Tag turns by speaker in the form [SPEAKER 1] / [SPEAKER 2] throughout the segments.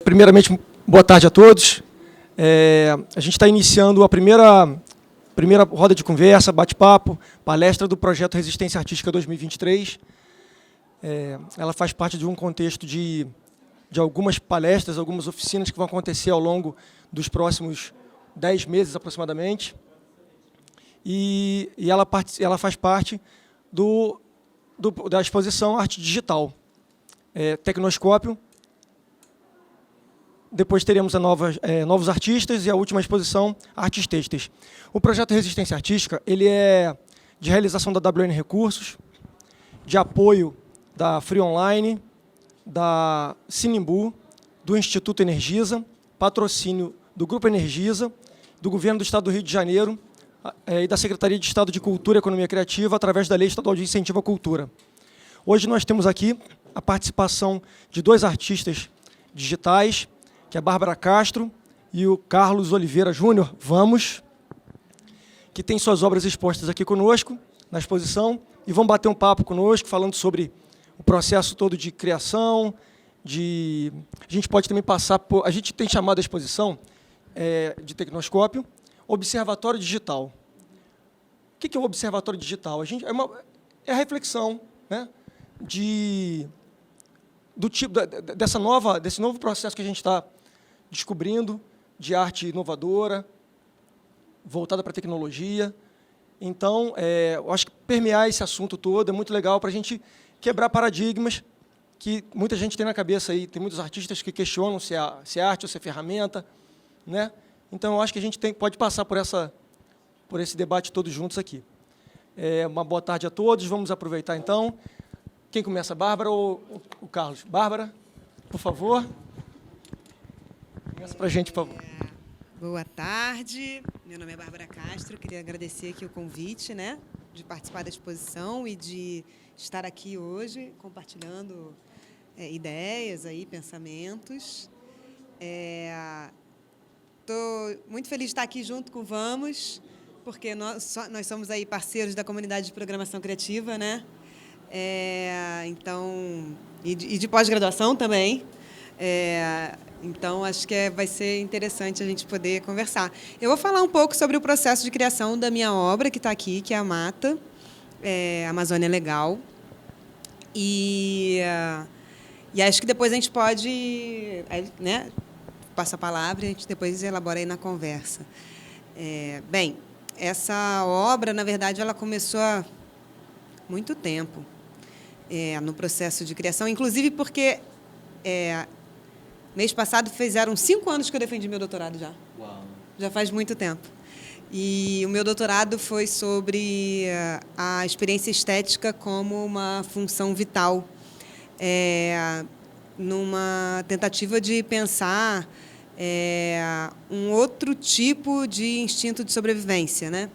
[SPEAKER 1] Primeiramente, boa tarde a todos. A gente está iniciando a primeira roda de conversa, bate-papo, palestra do projeto Resistência Artística 2023. Ela faz parte de um contexto de algumas palestras, algumas oficinas que vão acontecer ao longo dos próximos 10 meses, aproximadamente. E ela faz parte da exposição Arte Digital, Tecnoscópio. Depois teremos novos artistas e a última exposição, Artes Têxteis. O projeto Resistência Artística ele é de realização da WN Recursos, de apoio da Free Online, da Sinimbu, do Instituto Energisa, patrocínio do Grupo Energisa, do Governo do Estado do Rio de Janeiro e da Secretaria de Estado de Cultura e Economia Criativa, através da Lei Estadual de Incentivo à Cultura. Hoje nós temos aqui a participação de dois artistas digitais, que é a Bárbara Castro e o Carlos Oliveira Júnior, que tem suas obras expostas aqui conosco, na exposição, e vão bater um papo conosco, falando sobre o processo todo de criação, a gente pode também passar por... A gente tem chamado a exposição de Tecnoscópio Observatório Digital. O que é o Observatório Digital? É a reflexão, né, desse novo processo que a gente está descobrindo, de arte inovadora, voltada para a tecnologia. Então, eu acho que permear esse assunto todo é muito legal para a gente quebrar paradigmas que muita gente tem na cabeça aí. Tem muitos artistas que questionam se é arte ou se é ferramenta, né? Então, eu acho que a gente pode passar por esse debate todos juntos aqui. Uma boa tarde a todos. Vamos aproveitar, então. Quem começa, a Bárbara ou o Carlos? Bárbara, por favor. Começa para a gente, por favor.
[SPEAKER 2] Boa tarde. Meu nome é Bárbara Castro. Queria agradecer aqui o convite, né, de participar da exposição e de estar aqui hoje compartilhando ideias, pensamentos. Estou muito feliz de estar aqui junto com o Vamos, porque nós somos aí parceiros da comunidade de programação criativa, né? Então, e de pós-graduação também. Então, acho que vai ser interessante a gente poder conversar. Eu vou falar um pouco sobre o processo de criação da minha obra, que está aqui, que é a Mata, Amazônia Legal. E acho que depois a gente pode, né, passa a palavra e a gente depois elabora aí na conversa. Bem, essa obra, na verdade, ela começou há muito tempo no processo de criação, inclusive porque mês passado fizeram 5 anos que eu defendi meu doutorado já. Uau. Já faz muito tempo. E o meu doutorado foi sobre a experiência estética como uma função vital, numa tentativa de pensar um outro tipo de instinto de sobrevivência, né?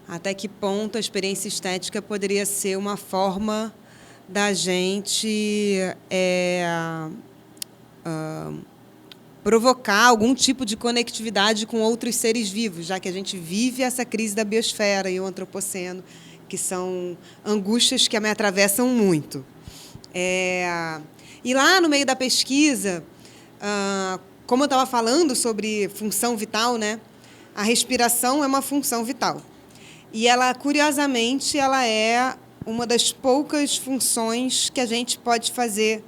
[SPEAKER 2] Até que ponto a experiência estética poderia ser uma forma da gente provocar algum tipo de conectividade com outros seres vivos, já que a gente vive essa crise da biosfera e o antropoceno, que são angústias que me atravessam muito. E lá no meio da pesquisa, como eu estava falando sobre função vital, né, a respiração é uma função vital. E ela, curiosamente, ela é uma das poucas funções que a gente pode fazer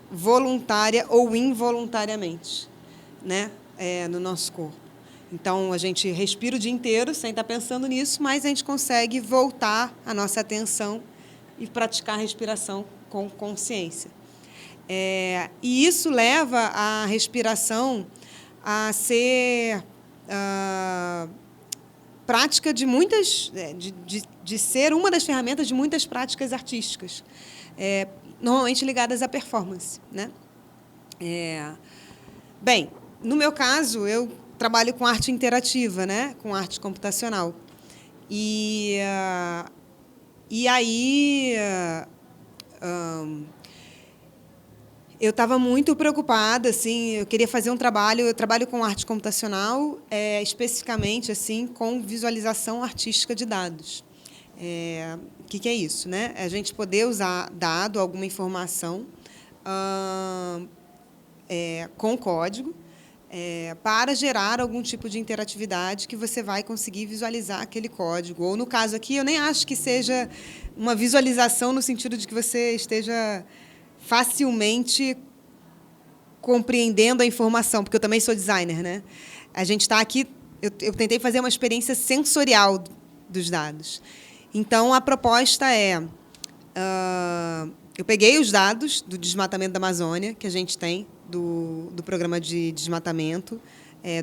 [SPEAKER 2] voluntária ou involuntariamente, né, no nosso corpo. Então, a gente respira o dia inteiro sem estar pensando nisso, mas a gente consegue voltar a nossa atenção e praticar a respiração com consciência. E isso leva a respiração a ser prática de muitas, de ser uma das ferramentas de muitas práticas artísticas, normalmente ligadas à performance, né? Bem, no meu caso, eu trabalho com arte interativa, né? Com arte computacional. E aí eu estava muito preocupada, assim, eu queria fazer um trabalho, eu trabalho com arte computacional, especificamente assim, com visualização artística de dados. O que é isso, né? A gente poder usar dado, alguma informação, com código, para gerar algum tipo de interatividade que você vai conseguir visualizar aquele código. Ou, no caso aqui, eu nem acho que seja uma visualização no sentido de que você esteja facilmente compreendendo a informação, porque eu também sou designer, né? A gente está aqui, eu tentei fazer uma experiência sensorial dos dados. Então, a proposta eu peguei os dados do desmatamento da Amazônia, que a gente tem, do programa de desmatamento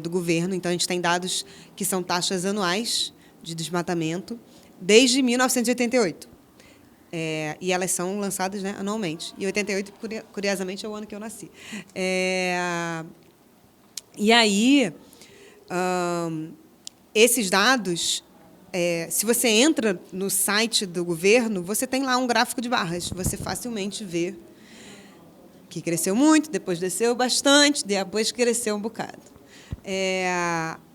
[SPEAKER 2] do governo. Então, a gente tem dados que são taxas anuais de desmatamento desde 1988. E elas são lançadas, né, anualmente. E 88, curiosamente, é o ano que eu nasci. E aí, esses dados, se você entra no site do governo, você tem lá um gráfico de barras. Você facilmente vê que cresceu muito, depois desceu bastante, depois cresceu um bocado.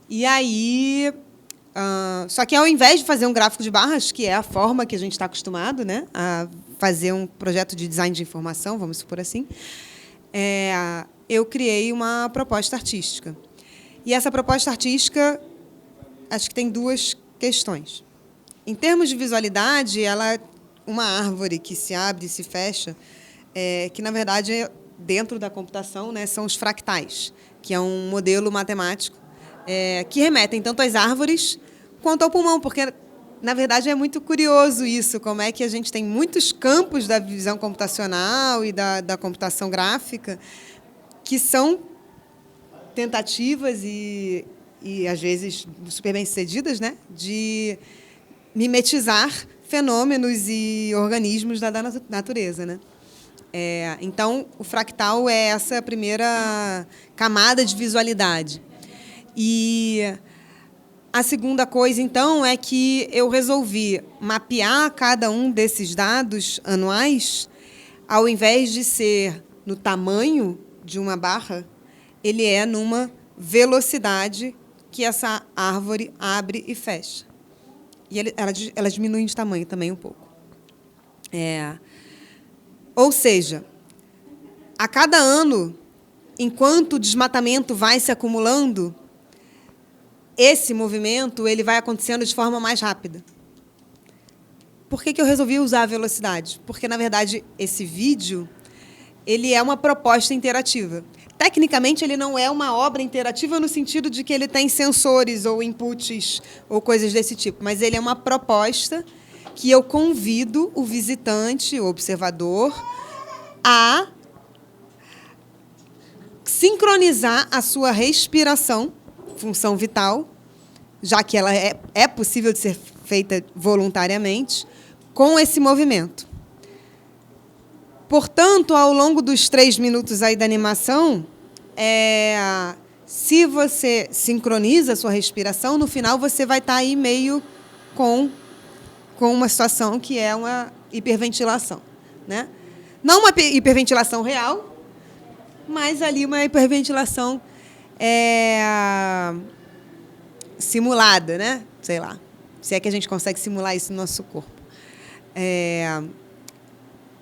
[SPEAKER 2] E aí... só que, ao invés de fazer um gráfico de barras, que é a forma que a gente está acostumado, né, a fazer um projeto de design de informação, vamos supor assim, eu criei uma proposta artística. E essa proposta artística, acho que tem duas questões. Em termos de visualidade, ela é uma árvore que se abre e se fecha, que, na verdade, dentro da computação, né, são os fractais, que é um modelo matemático que remetem tanto às árvores quanto ao pulmão, porque, na verdade, é muito curioso isso, como é que a gente tem muitos campos da visão computacional e da computação gráfica que são tentativas e às vezes, super bem-sucedidas, né, de mimetizar fenômenos e organismos da natureza, né? Então, o fractal é essa primeira camada de visualidade. E a segunda coisa, então, é que eu resolvi mapear cada um desses dados anuais, ao invés de ser no tamanho de uma barra, ele é numa velocidade que essa árvore abre e fecha. E ela diminui de tamanho também um pouco. Ou seja, a cada ano, enquanto o desmatamento vai se acumulando, esse movimento ele vai acontecendo de forma mais rápida. Por que eu resolvi usar a velocidade? Porque, na verdade, esse vídeo ele é uma proposta interativa. Tecnicamente, ele não é uma obra interativa no sentido de que ele tem sensores ou inputs ou coisas desse tipo, mas ele é uma proposta que eu convido o visitante, o observador, a sincronizar a sua respiração, função vital, já que ela é possível de ser feita voluntariamente, com esse movimento. Portanto, ao longo dos 3 minutos aí da animação, se você sincroniza a sua respiração, no final você vai estar aí meio com uma situação que é uma hiperventilação, né? Não uma hiperventilação real, mas ali uma hiperventilação simulada, né? Sei lá, se é que a gente consegue simular isso no nosso corpo.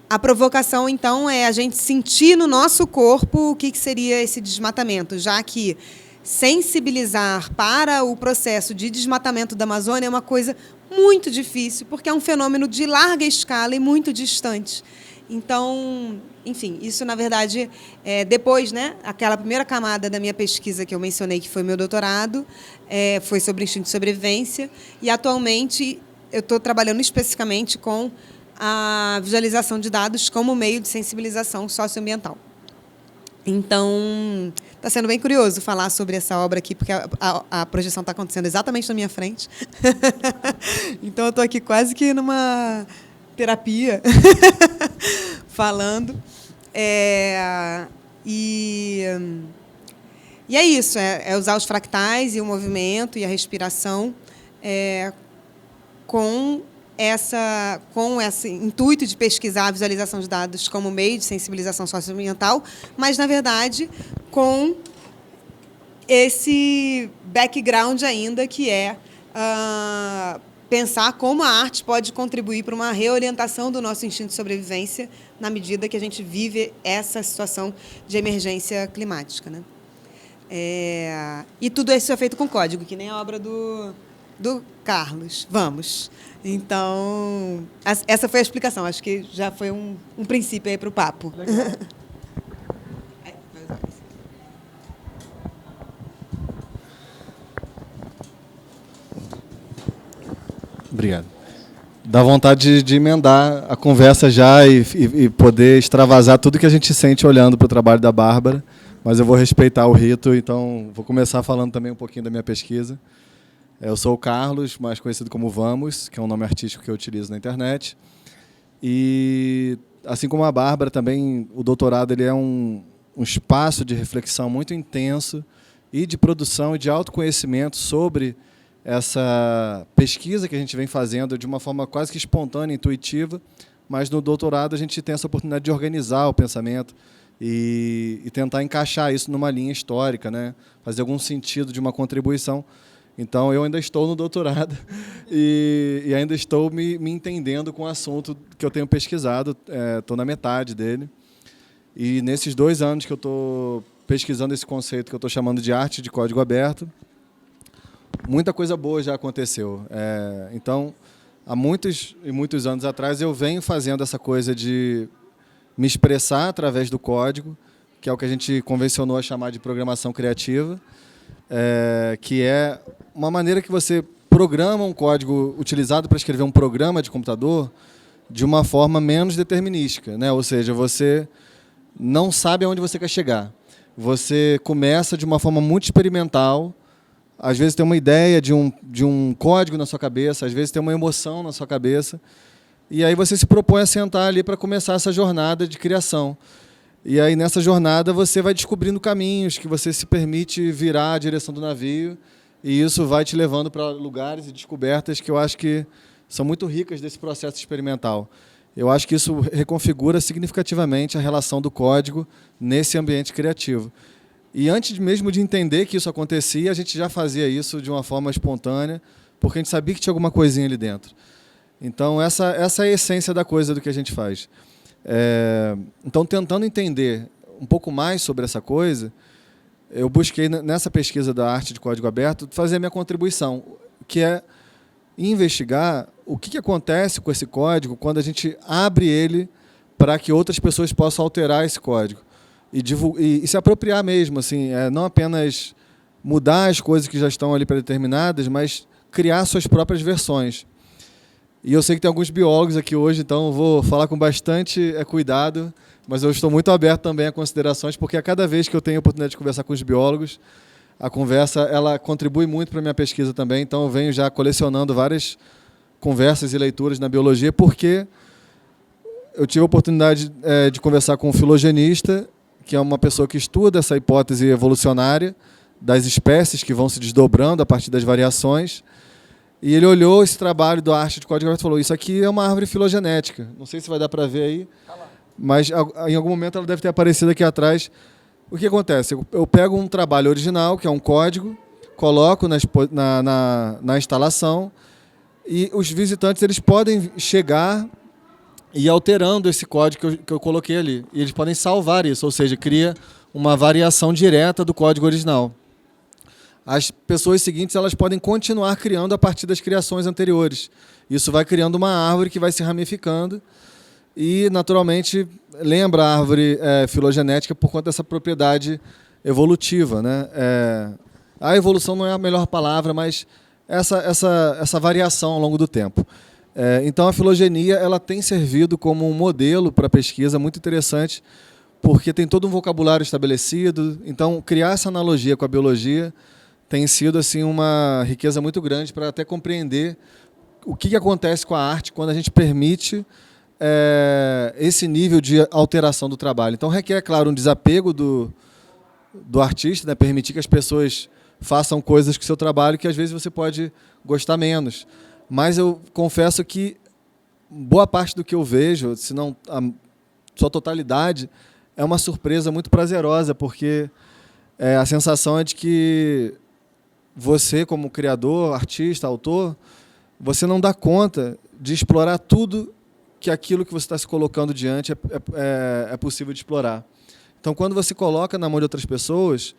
[SPEAKER 2] A provocação, então, é a gente sentir no nosso corpo o que seria esse desmatamento, já que sensibilizar para o processo de desmatamento da Amazônia é uma coisa muito difícil, porque é um fenômeno de larga escala e muito distante. Então, enfim, isso, na verdade, depois, né, aquela primeira camada da minha pesquisa que eu mencionei, que foi meu doutorado, foi sobre instinto de sobrevivência, e, atualmente, eu estou trabalhando especificamente com a visualização de dados como meio de sensibilização socioambiental. Então, está sendo bem curioso falar sobre essa obra aqui, porque a projeção está acontecendo exatamente na minha frente. Então, eu estou aqui quase que numa terapia, falando. E é isso, é usar os fractais e o movimento e a respiração com esse intuito de pesquisar a visualização de dados como meio de sensibilização socioambiental, mas, na verdade, com esse background ainda, que pensar como a arte pode contribuir para uma reorientação do nosso instinto de sobrevivência na medida que a gente vive essa situação de emergência climática, né? E tudo isso é feito com código, que nem a obra do Carlos. Vamos. Então, essa foi a explicação. Acho que já foi um princípio aí para o papo.
[SPEAKER 3] Obrigado. Dá vontade de emendar a conversa já e poder extravasar tudo que a gente sente olhando para o trabalho da Bárbara, mas eu vou respeitar o rito, então vou começar falando também um pouquinho da minha pesquisa. Eu sou o Carlos, mais conhecido como Vamos, que é um nome artístico que eu utilizo na internet. E, assim como a Bárbara, também o doutorado ele é um espaço de reflexão muito intenso e de produção e de autoconhecimento sobre essa pesquisa que a gente vem fazendo de uma forma quase que espontânea, intuitiva, mas no doutorado a gente tem essa oportunidade de organizar o pensamento e tentar encaixar isso numa linha histórica, né? Fazer algum sentido de uma contribuição. Então, eu ainda estou no doutorado e ainda estou me entendendo com o assunto que eu tenho pesquisado, estou na metade dele. E nesses 2 anos que eu estou pesquisando esse conceito que eu estou chamando de arte de código aberto, muita coisa boa já aconteceu. Então, há muitos e muitos anos atrás, eu venho fazendo essa coisa de me expressar através do código, que é o que a gente convencionou a chamar de programação criativa, que é uma maneira que você programa um código utilizado para escrever um programa de computador de uma forma menos determinística, né? Ou seja, você não sabe aonde você quer chegar. Você começa de uma forma muito experimental. Às vezes tem uma ideia de um código na sua cabeça, às vezes tem uma emoção na sua cabeça, e aí você se propõe a sentar ali para começar essa jornada de criação. E aí, nessa jornada, você vai descobrindo caminhos que você se permite virar a direção do navio, e isso vai te levando para lugares e descobertas que eu acho que são muito ricas desse processo experimental. Eu acho que isso reconfigura significativamente a relação do código nesse ambiente criativo. E antes mesmo de entender que isso acontecia, a gente já fazia isso de uma forma espontânea, porque a gente sabia que tinha alguma coisinha ali dentro. Então, essa é a essência da coisa do que a gente faz. Então, tentando entender um pouco mais sobre essa coisa, eu busquei, nessa pesquisa da arte de código aberto, fazer a minha contribuição, que é investigar o que acontece com esse código quando a gente abre ele para que outras pessoas possam alterar esse código. E se apropriar mesmo, assim, não apenas mudar as coisas que já estão ali predeterminadas, mas criar suas próprias versões. E eu sei que tem alguns biólogos aqui hoje, então eu vou falar com bastante cuidado, mas eu estou muito aberto também a considerações, porque a cada vez que eu tenho a oportunidade de conversar com os biólogos, a conversa ela contribui muito para a minha pesquisa também, então eu venho já colecionando várias conversas e leituras na biologia, porque eu tive a oportunidade de conversar com um filogenista, que é uma pessoa que estuda essa hipótese evolucionária das espécies que vão se desdobrando a partir das variações. E ele olhou esse trabalho da arte de código aberto e falou: isso aqui é uma árvore filogenética. Não sei se vai dar para ver aí, mas em algum momento ela deve ter aparecido aqui atrás. O que acontece? Eu pego um trabalho original, que é um código, coloco na instalação, e os visitantes eles podem chegar e ir alterando esse código que eu coloquei ali. E eles podem salvar isso, ou seja, cria uma variação direta do código original. As pessoas seguintes elas podem continuar criando a partir das criações anteriores. Isso vai criando uma árvore que vai se ramificando e, naturalmente, lembra a árvore filogenética por conta dessa propriedade evolutiva, né? A evolução não é a melhor palavra, mas essa variação ao longo do tempo. Então, a filogenia ela tem servido como um modelo para a pesquisa muito interessante, porque tem todo um vocabulário estabelecido. Então, criar essa analogia com a biologia tem sido assim uma riqueza muito grande para até compreender o que acontece com a arte quando a gente permite esse nível de alteração do trabalho. Então requer, claro, um desapego do artista, né? Permitir que as pessoas façam coisas com o seu trabalho que às vezes você pode gostar menos. Mas eu confesso que boa parte do que eu vejo, se não a sua totalidade, é uma surpresa muito prazerosa, porque a sensação é de que você, como criador, artista, autor, você não dá conta de explorar tudo que aquilo que você está se colocando diante é possível de explorar. Então, quando você coloca na mão de outras pessoas,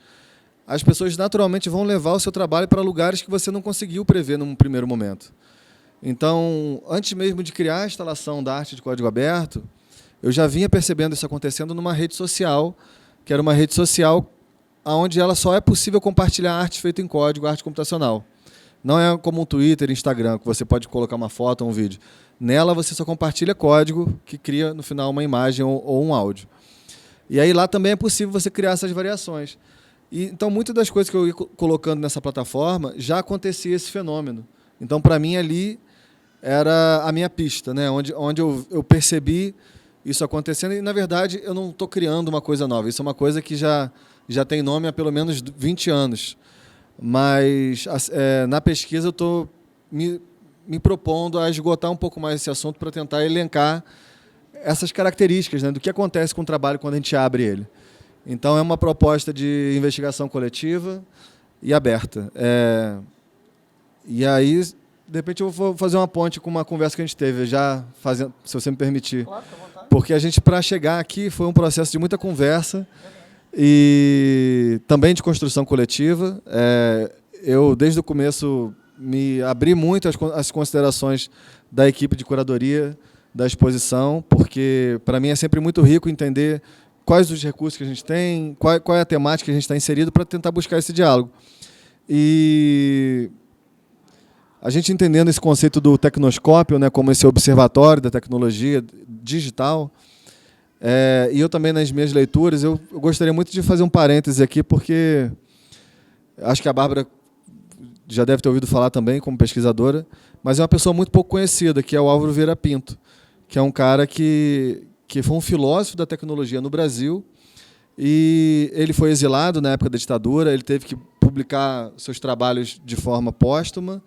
[SPEAKER 3] as pessoas naturalmente vão levar o seu trabalho para lugares que você não conseguiu prever num primeiro momento. Então, antes mesmo de criar a instalação da arte de código aberto, eu já vinha percebendo isso acontecendo numa rede social, que era uma rede social onde ela só é possível compartilhar arte feita em código, arte computacional. Não é como um Twitter, Instagram, que você pode colocar uma foto ou um vídeo. Nela você só compartilha código que cria no final uma imagem ou um áudio. E aí lá também é possível você criar essas variações. E, então, muitas das coisas que eu ia colocando nessa plataforma já acontecia esse fenômeno. Então, para mim, ali era a minha pista, né? onde eu percebi isso acontecendo. E, na verdade, eu não estou criando uma coisa nova. Isso é uma coisa que já tem nome há pelo menos 20 anos. Mas, na pesquisa, eu estou me propondo a esgotar um pouco mais esse assunto para tentar elencar essas características, né, do que acontece com o trabalho quando a gente abre ele. Então, é uma proposta de investigação coletiva e aberta. E aí, de repente, eu vou fazer uma ponte com uma conversa que a gente teve, já fazendo, se você me permitir.
[SPEAKER 1] Claro, fica à vontade.
[SPEAKER 3] Porque a gente, para chegar aqui, foi um processo de muita conversa e também de construção coletiva. Eu, desde o começo, me abri muito às considerações da equipe de curadoria da exposição, porque, para mim, é sempre muito rico entender quais os recursos que a gente tem, qual é a temática que a gente está inserido para tentar buscar esse diálogo. E a gente entendendo esse conceito do tecnoscópio, né, como esse observatório da tecnologia digital, e eu também nas minhas leituras, eu gostaria muito de fazer um parêntese aqui, porque acho que a Bárbara já deve ter ouvido falar também como pesquisadora, mas é uma pessoa muito pouco conhecida, que é o Álvaro Vieira Pinto, que é um cara que foi um filósofo da tecnologia no Brasil, e ele foi exilado na época da ditadura, ele teve que publicar seus trabalhos de forma póstuma,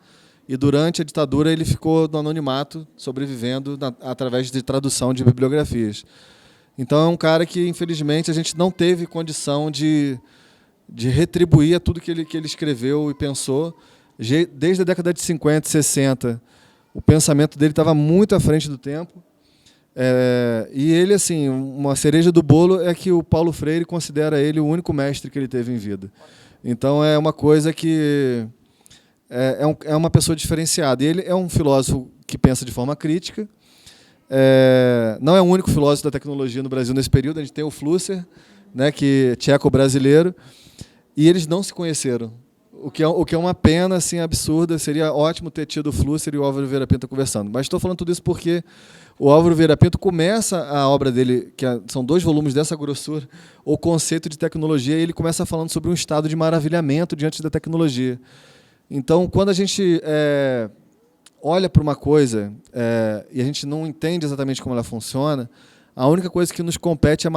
[SPEAKER 3] e durante a ditadura ele ficou no anonimato, sobrevivendo através de tradução de bibliografias. Então é um cara que, infelizmente, a gente não teve condição de retribuir a tudo que ele escreveu e pensou. Desde a década de 50, 60, o pensamento dele estava muito à frente do tempo. E ele, assim, uma cereja do bolo é que o Paulo Freire considera ele o único mestre que ele teve em vida. Então é uma coisa que é uma pessoa diferenciada. E ele é um filósofo que pensa de forma crítica. Não é o único filósofo da tecnologia no Brasil nesse período. A gente tem o Flusser, né, que é tcheco-brasileiro, e eles não se conheceram. O que é uma pena assim, absurda. Seria ótimo ter tido o Flusser e o Álvaro Vieira Pinto conversando. Mas estou falando tudo isso porque o Álvaro Vieira Pinto começa a obra dele, são 2 volumes dessa grossura, o conceito de tecnologia, e ele começa falando sobre um estado de maravilhamento diante da tecnologia. Então, quando a gente olha para uma coisa e a gente não entende exatamente como ela funciona, a única coisa que nos compete é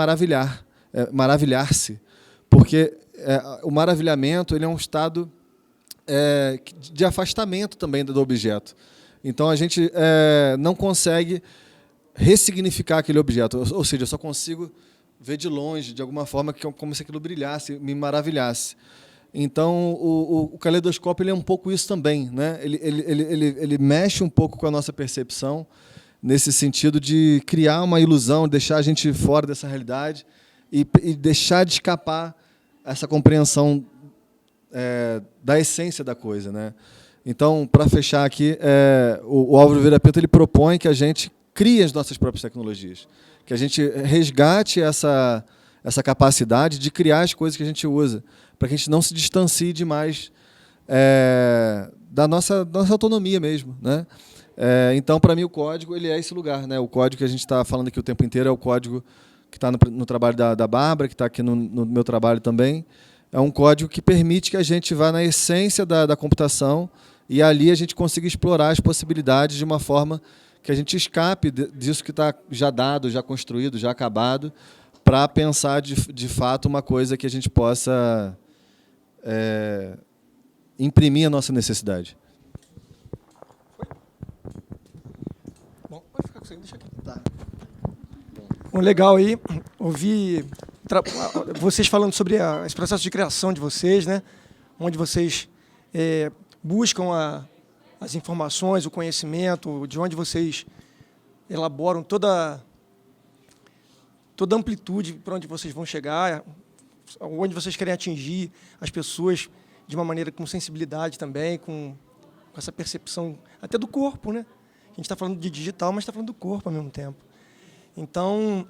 [SPEAKER 3] maravilhar-se. Porque o maravilhamento ele é um estado de afastamento também do objeto. Então, a gente não consegue ressignificar aquele objeto. Ou seja, eu só consigo ver de longe, de alguma forma, como se aquilo brilhasse, me maravilhasse. Então, o caleidoscópio ele é um pouco isso também, né? Ele mexe um pouco com a nossa percepção, nesse sentido de criar uma ilusão, deixar a gente fora dessa realidade e deixar de escapar essa compreensão da essência da coisa, né? Então, para fechar aqui, o Álvaro Vieira Pinto ele propõe que a gente crie as nossas próprias tecnologias, que a gente resgate essa capacidade de criar as coisas que a gente usa, para que a gente não se distancie demais da nossa autonomia mesmo, né? Então, para mim, o código ele é esse lugar, né? O código que a gente está falando aqui o tempo inteiro é o código que está no trabalho da Bárbara, que está aqui no meu trabalho também. É um código que permite que a gente vá na essência da computação e ali a gente consiga explorar as possibilidades de uma forma que a gente escape disso que está já dado, já construído, já acabado, para pensar de fato uma coisa que a gente possa imprimir a nossa necessidade.
[SPEAKER 1] Bom, pode ficar com isso aí, deixa aqui. Tá. Bom, legal aí, ouvir vocês falando sobre esse processo de criação de vocês, né? Onde vocês buscam a as informações, o conhecimento, de onde vocês elaboram toda a amplitude para onde vocês vão chegar, onde vocês querem atingir as pessoas de uma maneira com sensibilidade também, com essa percepção até do corpo, né? A gente está falando de digital, mas está falando do corpo ao mesmo tempo. Então,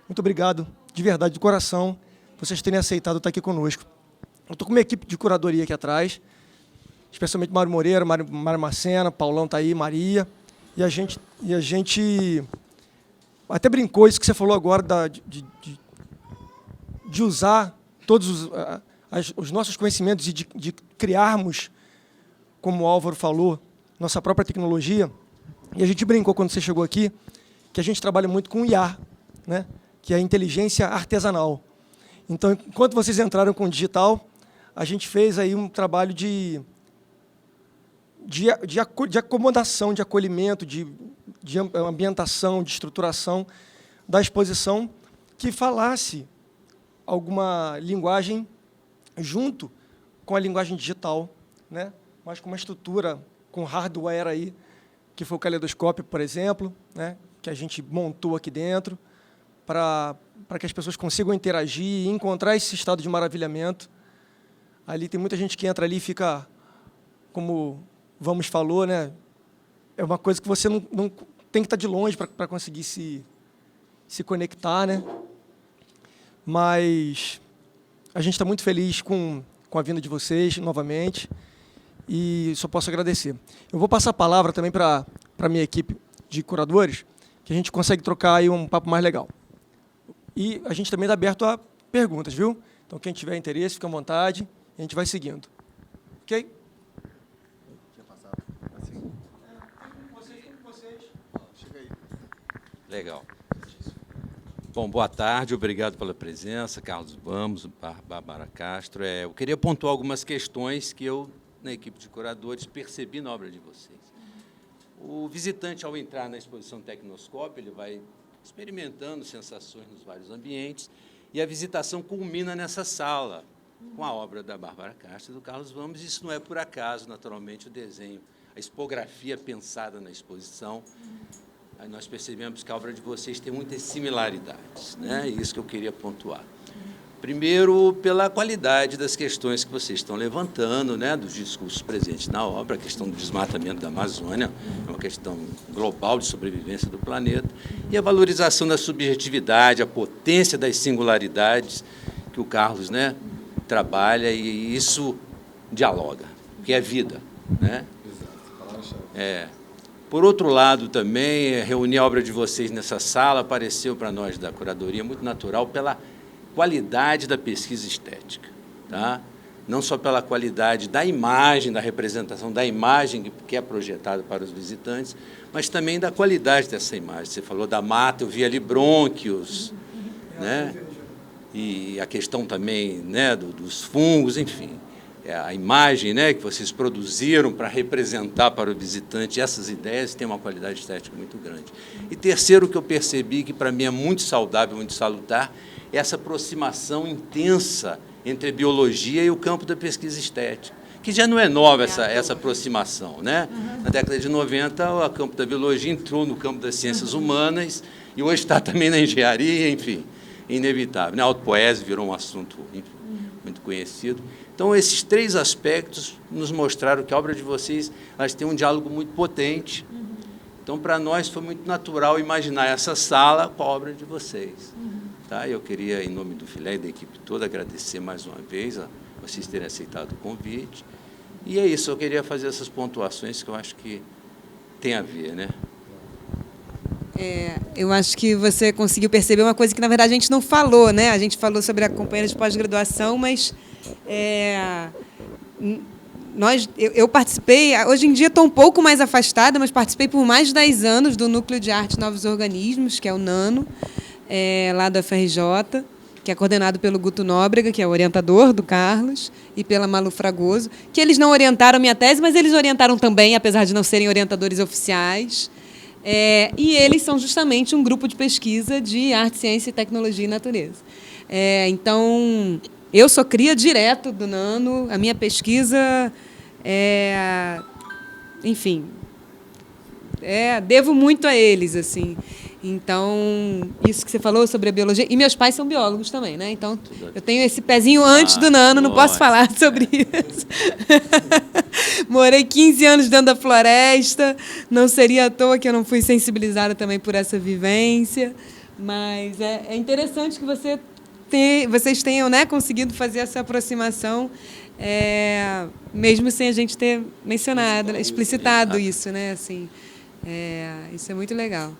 [SPEAKER 1] muito obrigado, de verdade, do coração, vocês terem aceitado estar aqui conosco. Eu estou com uma equipe de curadoria aqui atrás, especialmente Mário Moreira, Mário Macena, Paulão está aí, Maria, e a gente até brincou isso que você falou agora de usar todos os nossos conhecimentos e de criarmos, como o Álvaro falou, nossa própria tecnologia. E a gente brincou quando você chegou aqui que a gente trabalha muito com IA, né? Que é a inteligência artesanal. Então, enquanto vocês entraram com o digital, a gente fez aí um trabalho de acomodação, de acolhimento, de ambientação, de estruturação da exposição que falasse alguma linguagem junto com a linguagem digital, né? Mas com uma estrutura, com hardware aí, que foi o caleidoscópio, por exemplo, né? Que a gente montou aqui dentro, para que as pessoas consigam interagir e encontrar esse estado de maravilhamento. Ali tem muita gente que entra ali e fica, como Vamos falou, né? É uma coisa que você não tem que estar de longe para conseguir se conectar, né? Mas a gente está muito feliz com a vinda de vocês novamente e só posso agradecer. Eu vou passar a palavra também para a minha equipe de curadores, que a gente consegue trocar aí um papo mais legal. E a gente também está aberto a perguntas, viu? Então, quem tiver interesse, fica à vontade, e a gente vai seguindo. Ok?
[SPEAKER 4] Legal. Bom, boa tarde, obrigado pela presença, Carlos Vamos, Bárbara Castro. Eu queria pontuar algumas questões que eu, na equipe de curadores, percebi na obra de vocês. O visitante, ao entrar na exposição Tecnoscópio, ele vai experimentando sensações nos vários ambientes, e a visitação culmina nessa sala, com a obra da Bárbara Castro e do Carlos Vamos. Isso não é por acaso, naturalmente, o desenho, a expografia pensada na exposição. Aí nós percebemos que a obra de vocês tem muitas similaridades, né? Isso que eu queria pontuar. Primeiro, pela qualidade das questões que vocês estão levantando, né, dos discursos presentes na obra, a questão do desmatamento da Amazônia, é uma questão global de sobrevivência do planeta, e a valorização da subjetividade, a potência das singularidades que o Carlos, né, trabalha, e isso dialoga, que é vida, né? Por outro lado, também, reunir a obra de vocês nessa sala pareceu para nós da curadoria muito natural pela qualidade da pesquisa estética, tá? Não só pela qualidade da imagem, da representação da imagem que é projetada para os visitantes, mas também da qualidade dessa imagem. Você falou da mata, eu vi ali brônquios, né? E a questão também, né, dos fungos, enfim. A imagem, né, que vocês produziram para representar para o visitante essas ideias tem uma qualidade estética muito grande. E terceiro, que eu percebi, que para mim é muito saudável, muito salutar, é essa aproximação intensa entre a biologia e o campo da pesquisa estética, que já não é nova essa aproximação, né? Na década de 90, o campo da biologia entrou no campo das ciências humanas e hoje está também na engenharia, enfim, inevitável. A autopoese virou um assunto, enfim, muito conhecido. Então, esses três aspectos nos mostraram que a obra de vocês elas têm um diálogo muito potente. Então, para nós, foi muito natural imaginar essa sala com a obra de vocês. Tá? Eu queria, em nome do Filé e da equipe toda, agradecer mais uma vez a vocês terem aceitado o convite. E é isso, eu queria fazer essas pontuações que eu acho que tem a ver, né?
[SPEAKER 2] Eu acho que você conseguiu perceber uma coisa que, na verdade, a gente não falou, né? A gente falou sobre a companheira de pós-graduação, mas eu participei, hoje em dia estou um pouco mais afastada, mas participei por mais de 10 anos do Núcleo de Arte e Novos Organismos, que é o NANO, lá da FRJ, que é coordenado pelo Guto Nóbrega, que é o orientador do Carlos, e pela Malu Fragoso, que eles não orientaram minha tese, mas eles orientaram também, apesar de não serem orientadores oficiais. E eles são justamente um grupo de pesquisa de arte, ciência, tecnologia e natureza. Então, eu sou cria direto do NANO, a minha pesquisa enfim, devo muito a eles, assim. Então, isso que você falou sobre a biologia... E meus pais são biólogos também, né? Então, eu tenho esse pezinho antes do Nano, não posso falar sobre isso. Morei 15 anos dentro da floresta, não seria à toa que eu não fui sensibilizada também por essa vivência, mas é interessante que vocês tenham, né, conseguido fazer essa aproximação, mesmo sem a gente ter mencionado, explicitado isso, né? Assim, isso é muito legal.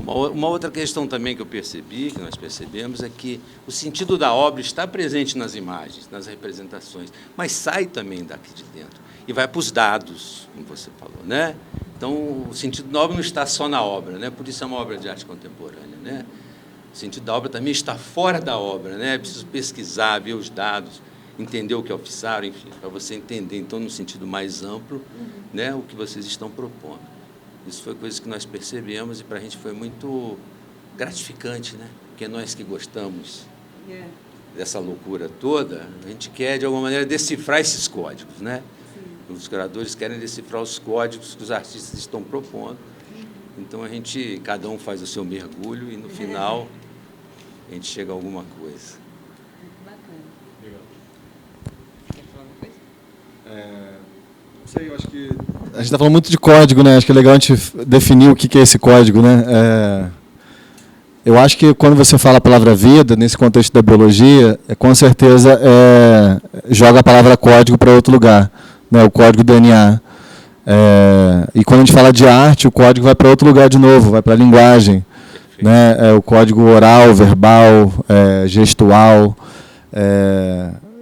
[SPEAKER 4] Uma outra questão também que eu percebi, que nós percebemos, é que o sentido da obra está presente nas imagens, nas representações, mas sai também daqui de dentro e vai para os dados, como você falou, né? Então, o sentido da obra não está só na obra, né? Por isso é uma obra de arte contemporânea, né? O sentido da obra também está fora da obra, né? É preciso pesquisar, ver os dados, entender o que é o Fissaro, enfim, para você entender, então, no sentido mais amplo, né, o que vocês estão propondo. Isso foi coisa que nós percebemos e para a gente foi muito gratificante, né? Porque nós que gostamos dessa loucura toda, a gente quer, de alguma maneira, decifrar esses códigos, né? Sim. Os curadores querem decifrar os códigos que os artistas estão propondo. Então, cada um faz o seu mergulho e, no final, a gente chega a alguma coisa.
[SPEAKER 2] Muito bacana.
[SPEAKER 3] Legal.
[SPEAKER 2] Quer falar alguma coisa?
[SPEAKER 3] Não sei, eu acho que... A gente está falando muito de código, né? Acho que é legal a gente definir o que é esse código, né? Eu acho que quando você fala a palavra vida, nesse contexto da biologia, com certeza joga a palavra código para outro lugar, né? O código DNA. E quando a gente fala de arte, o código vai para outro lugar de novo, vai para a linguagem, né? O código oral, verbal, gestual,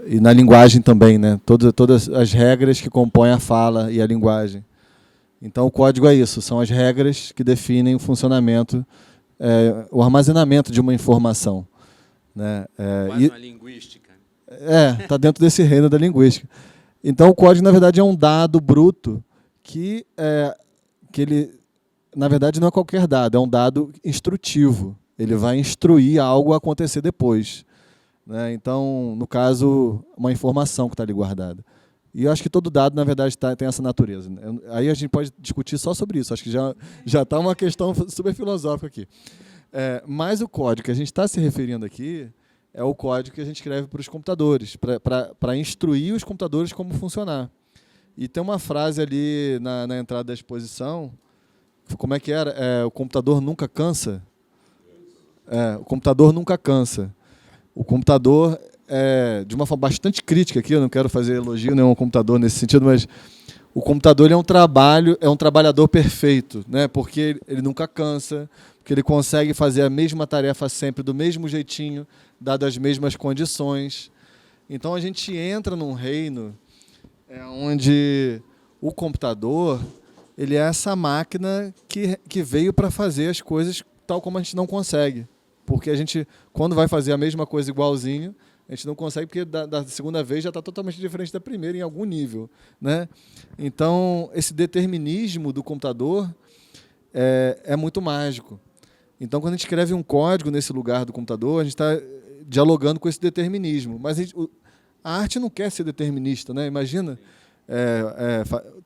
[SPEAKER 3] e na linguagem também, né? Todas as regras que compõem a fala e a linguagem. Então, o código é isso, são as regras que definem o funcionamento, o armazenamento de uma informação, né?
[SPEAKER 4] Quase uma linguística.
[SPEAKER 3] Está dentro desse reino da linguística. Então, o código, na verdade, é um dado bruto que ele, na verdade, não é qualquer dado, é um dado instrutivo. Ele vai instruir algo a acontecer depois, né? Então, no caso, uma informação que está ali guardada. E eu acho que todo dado, na verdade, tem essa natureza. Aí a gente pode discutir só sobre isso. Acho que já está uma questão super filosófica aqui. Mas o código que a gente está se referindo aqui é o código que a gente escreve para os computadores, para instruir os computadores como funcionar. E tem uma frase ali na entrada da exposição, como é que era? O computador nunca cansa? O computador nunca cansa. O computador, de uma forma bastante crítica aqui, eu não quero fazer elogio nenhum ao computador nesse sentido, mas o computador ele é um trabalhador perfeito, né? Porque ele nunca cansa, porque ele consegue fazer a mesma tarefa sempre do mesmo jeitinho, dadas as mesmas condições. Então a gente entra num reino onde o computador ele é essa máquina que veio para fazer as coisas tal como a gente não consegue. Porque a gente, quando vai fazer a mesma coisa igualzinho, a gente não consegue, porque da segunda vez já está totalmente diferente da primeira em algum nível, né? Então, esse determinismo do computador é muito mágico. Então, quando a gente escreve um código nesse lugar do computador, a gente está dialogando com esse determinismo. Mas a arte não quer ser determinista, né? Imagina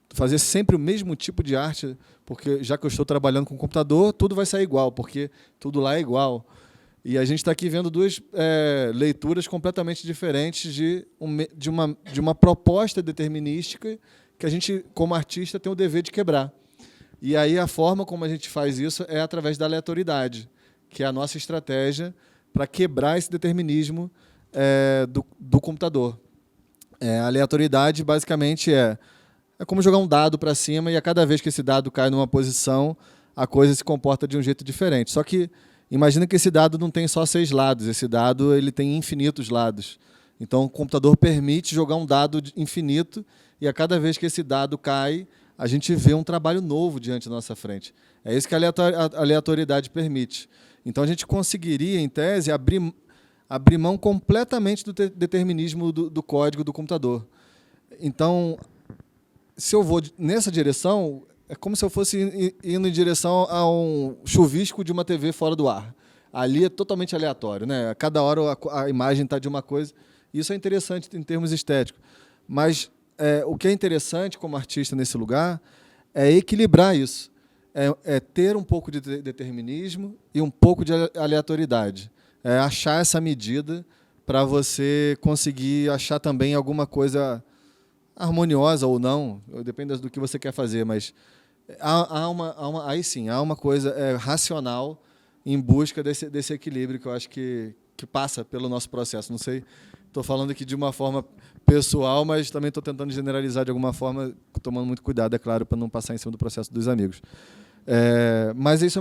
[SPEAKER 3] fazer sempre o mesmo tipo de arte, porque já que eu estou trabalhando com computador, tudo vai sair igual, porque tudo lá é igual. E a gente está aqui vendo duas leituras completamente diferentes de uma proposta determinística que a gente, como artista, tem o dever de quebrar. E aí a forma como a gente faz isso é através da aleatoriedade, que é a nossa estratégia para quebrar esse determinismo do computador. A aleatoriedade, basicamente, é como jogar um dado para cima e a cada vez que esse dado cai numa posição, a coisa se comporta de um jeito diferente. Só que imagina que esse dado não tem só 6 lados, esse dado ele tem infinitos lados. Então, o computador permite jogar um dado infinito e a cada vez que esse dado cai, a gente vê um trabalho novo diante da nossa frente. É isso que a aleatoriedade permite. Então, a gente conseguiria, em tese, abrir mão completamente do determinismo do código do computador. Então, se eu vou nessa direção, é como se eu fosse indo em direção a um chuvisco de uma TV fora do ar. Ali é totalmente aleatório, né? A cada hora a imagem está de uma coisa. Isso é interessante em termos estéticos. Mas o que é interessante como artista nesse lugar é equilibrar isso. É ter um pouco de determinismo e um pouco de aleatoriedade. É achar essa medida para você conseguir achar também alguma coisa harmoniosa ou não, depende do que você quer fazer, mas aí sim, há uma coisa racional em busca desse equilíbrio que eu acho que passa pelo nosso processo. Não sei, estou falando aqui de uma forma pessoal, mas também estou tentando generalizar de alguma forma, tomando muito cuidado, é claro, para não passar em cima do processo dos amigos. Mas isso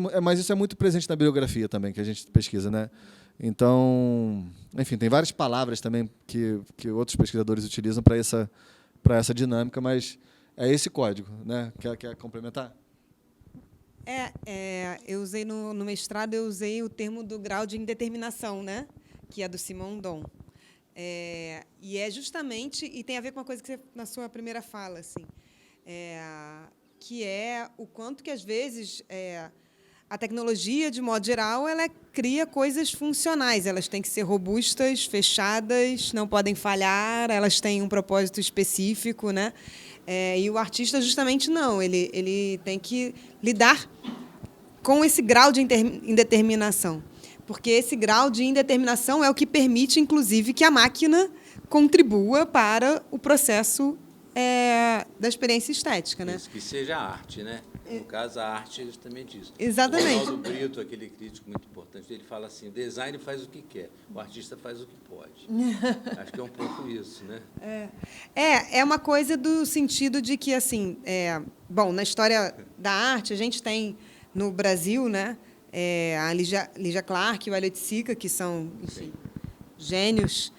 [SPEAKER 3] é muito presente na bibliografia também, que a gente pesquisa, né? Então, enfim, tem várias palavras também que outros pesquisadores utilizam para essa dinâmica, mas é esse código, né? Quer complementar?
[SPEAKER 2] Eu usei no mestrado, eu usei o termo do grau de indeterminação, né? Que é do Simondon. E é justamente, e tem a ver com uma coisa que você, na sua primeira fala, assim, que é o quanto que, às vezes, a tecnologia, de modo geral, ela cria coisas funcionais. Elas têm que ser robustas, fechadas, não podem falhar, elas têm um propósito específico, né? E o artista, justamente, não. Ele tem que lidar com esse grau de indeterminação. Porque esse grau de indeterminação é o que permite, inclusive, que a máquina contribua para o processo da experiência estética, né?
[SPEAKER 4] Isso, que seja arte, né? No caso, a arte é justamente isso.
[SPEAKER 2] Exatamente.
[SPEAKER 4] O Ronaldo Brito, aquele crítico muito importante, ele fala assim, o design faz o que quer, o artista faz o que pode. Acho que é um pouco isso, né?
[SPEAKER 2] É uma coisa do sentido de que, assim, bom, na história da arte, a gente tem, no Brasil, né, a Lígia Clark e o Elliot Sica, que são, enfim, gênios,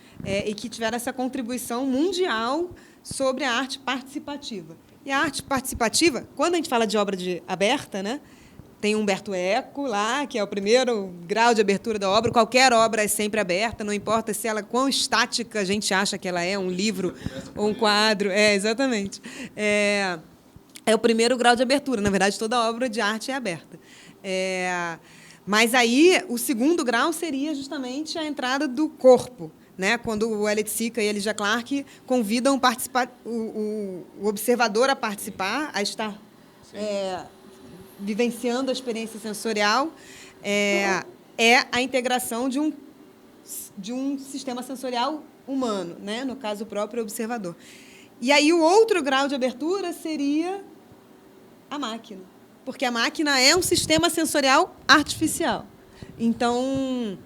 [SPEAKER 2] e que tiveram essa contribuição mundial sobre a arte participativa. E a arte participativa, quando a gente fala de obra aberta, né, tem Humberto Eco lá, que é o primeiro grau de abertura da obra. Qualquer obra é sempre aberta, não importa se ela, quão estática a gente acha que ela é, um livro ou um quadro. Exatamente. É o primeiro grau de abertura. Na verdade, toda obra de arte é aberta. Mas aí, o segundo grau seria justamente a entrada do corpo, né? Quando o Elliot Sica e a Lígia Clark convidam o observador a participar, a estar vivenciando a experiência sensorial, é a integração de um sistema sensorial humano, né? No caso, o próprio observador. E aí, o outro grau de abertura seria a máquina, porque a máquina é um sistema sensorial artificial. Então,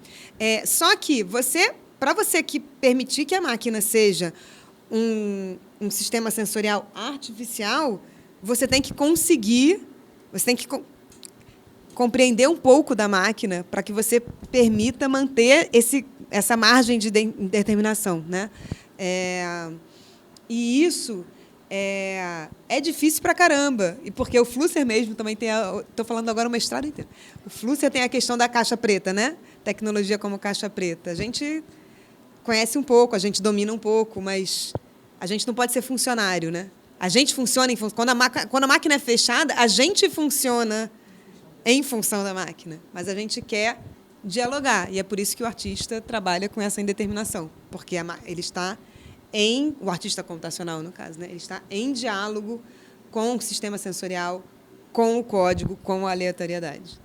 [SPEAKER 2] só que para você permitir que a máquina seja um sistema sensorial artificial, você tem que compreender um pouco da máquina para que você permita manter essa margem de determinação, né? E isso é difícil pra caramba. E porque o Flusser mesmo também tem... Estou falando agora uma estrada inteira. O Flusser tem a questão da caixa preta, né? Tecnologia como caixa preta. A gente conhece um pouco, a gente domina um pouco, mas a gente não pode ser funcionário, né? A gente funciona quando a máquina é fechada, a gente funciona em função da máquina, mas a gente quer dialogar, e é por isso que o artista trabalha com essa indeterminação, porque ele está o artista computacional, no caso, né? Ele está em diálogo com o sistema sensorial, com o código, com a aleatoriedade.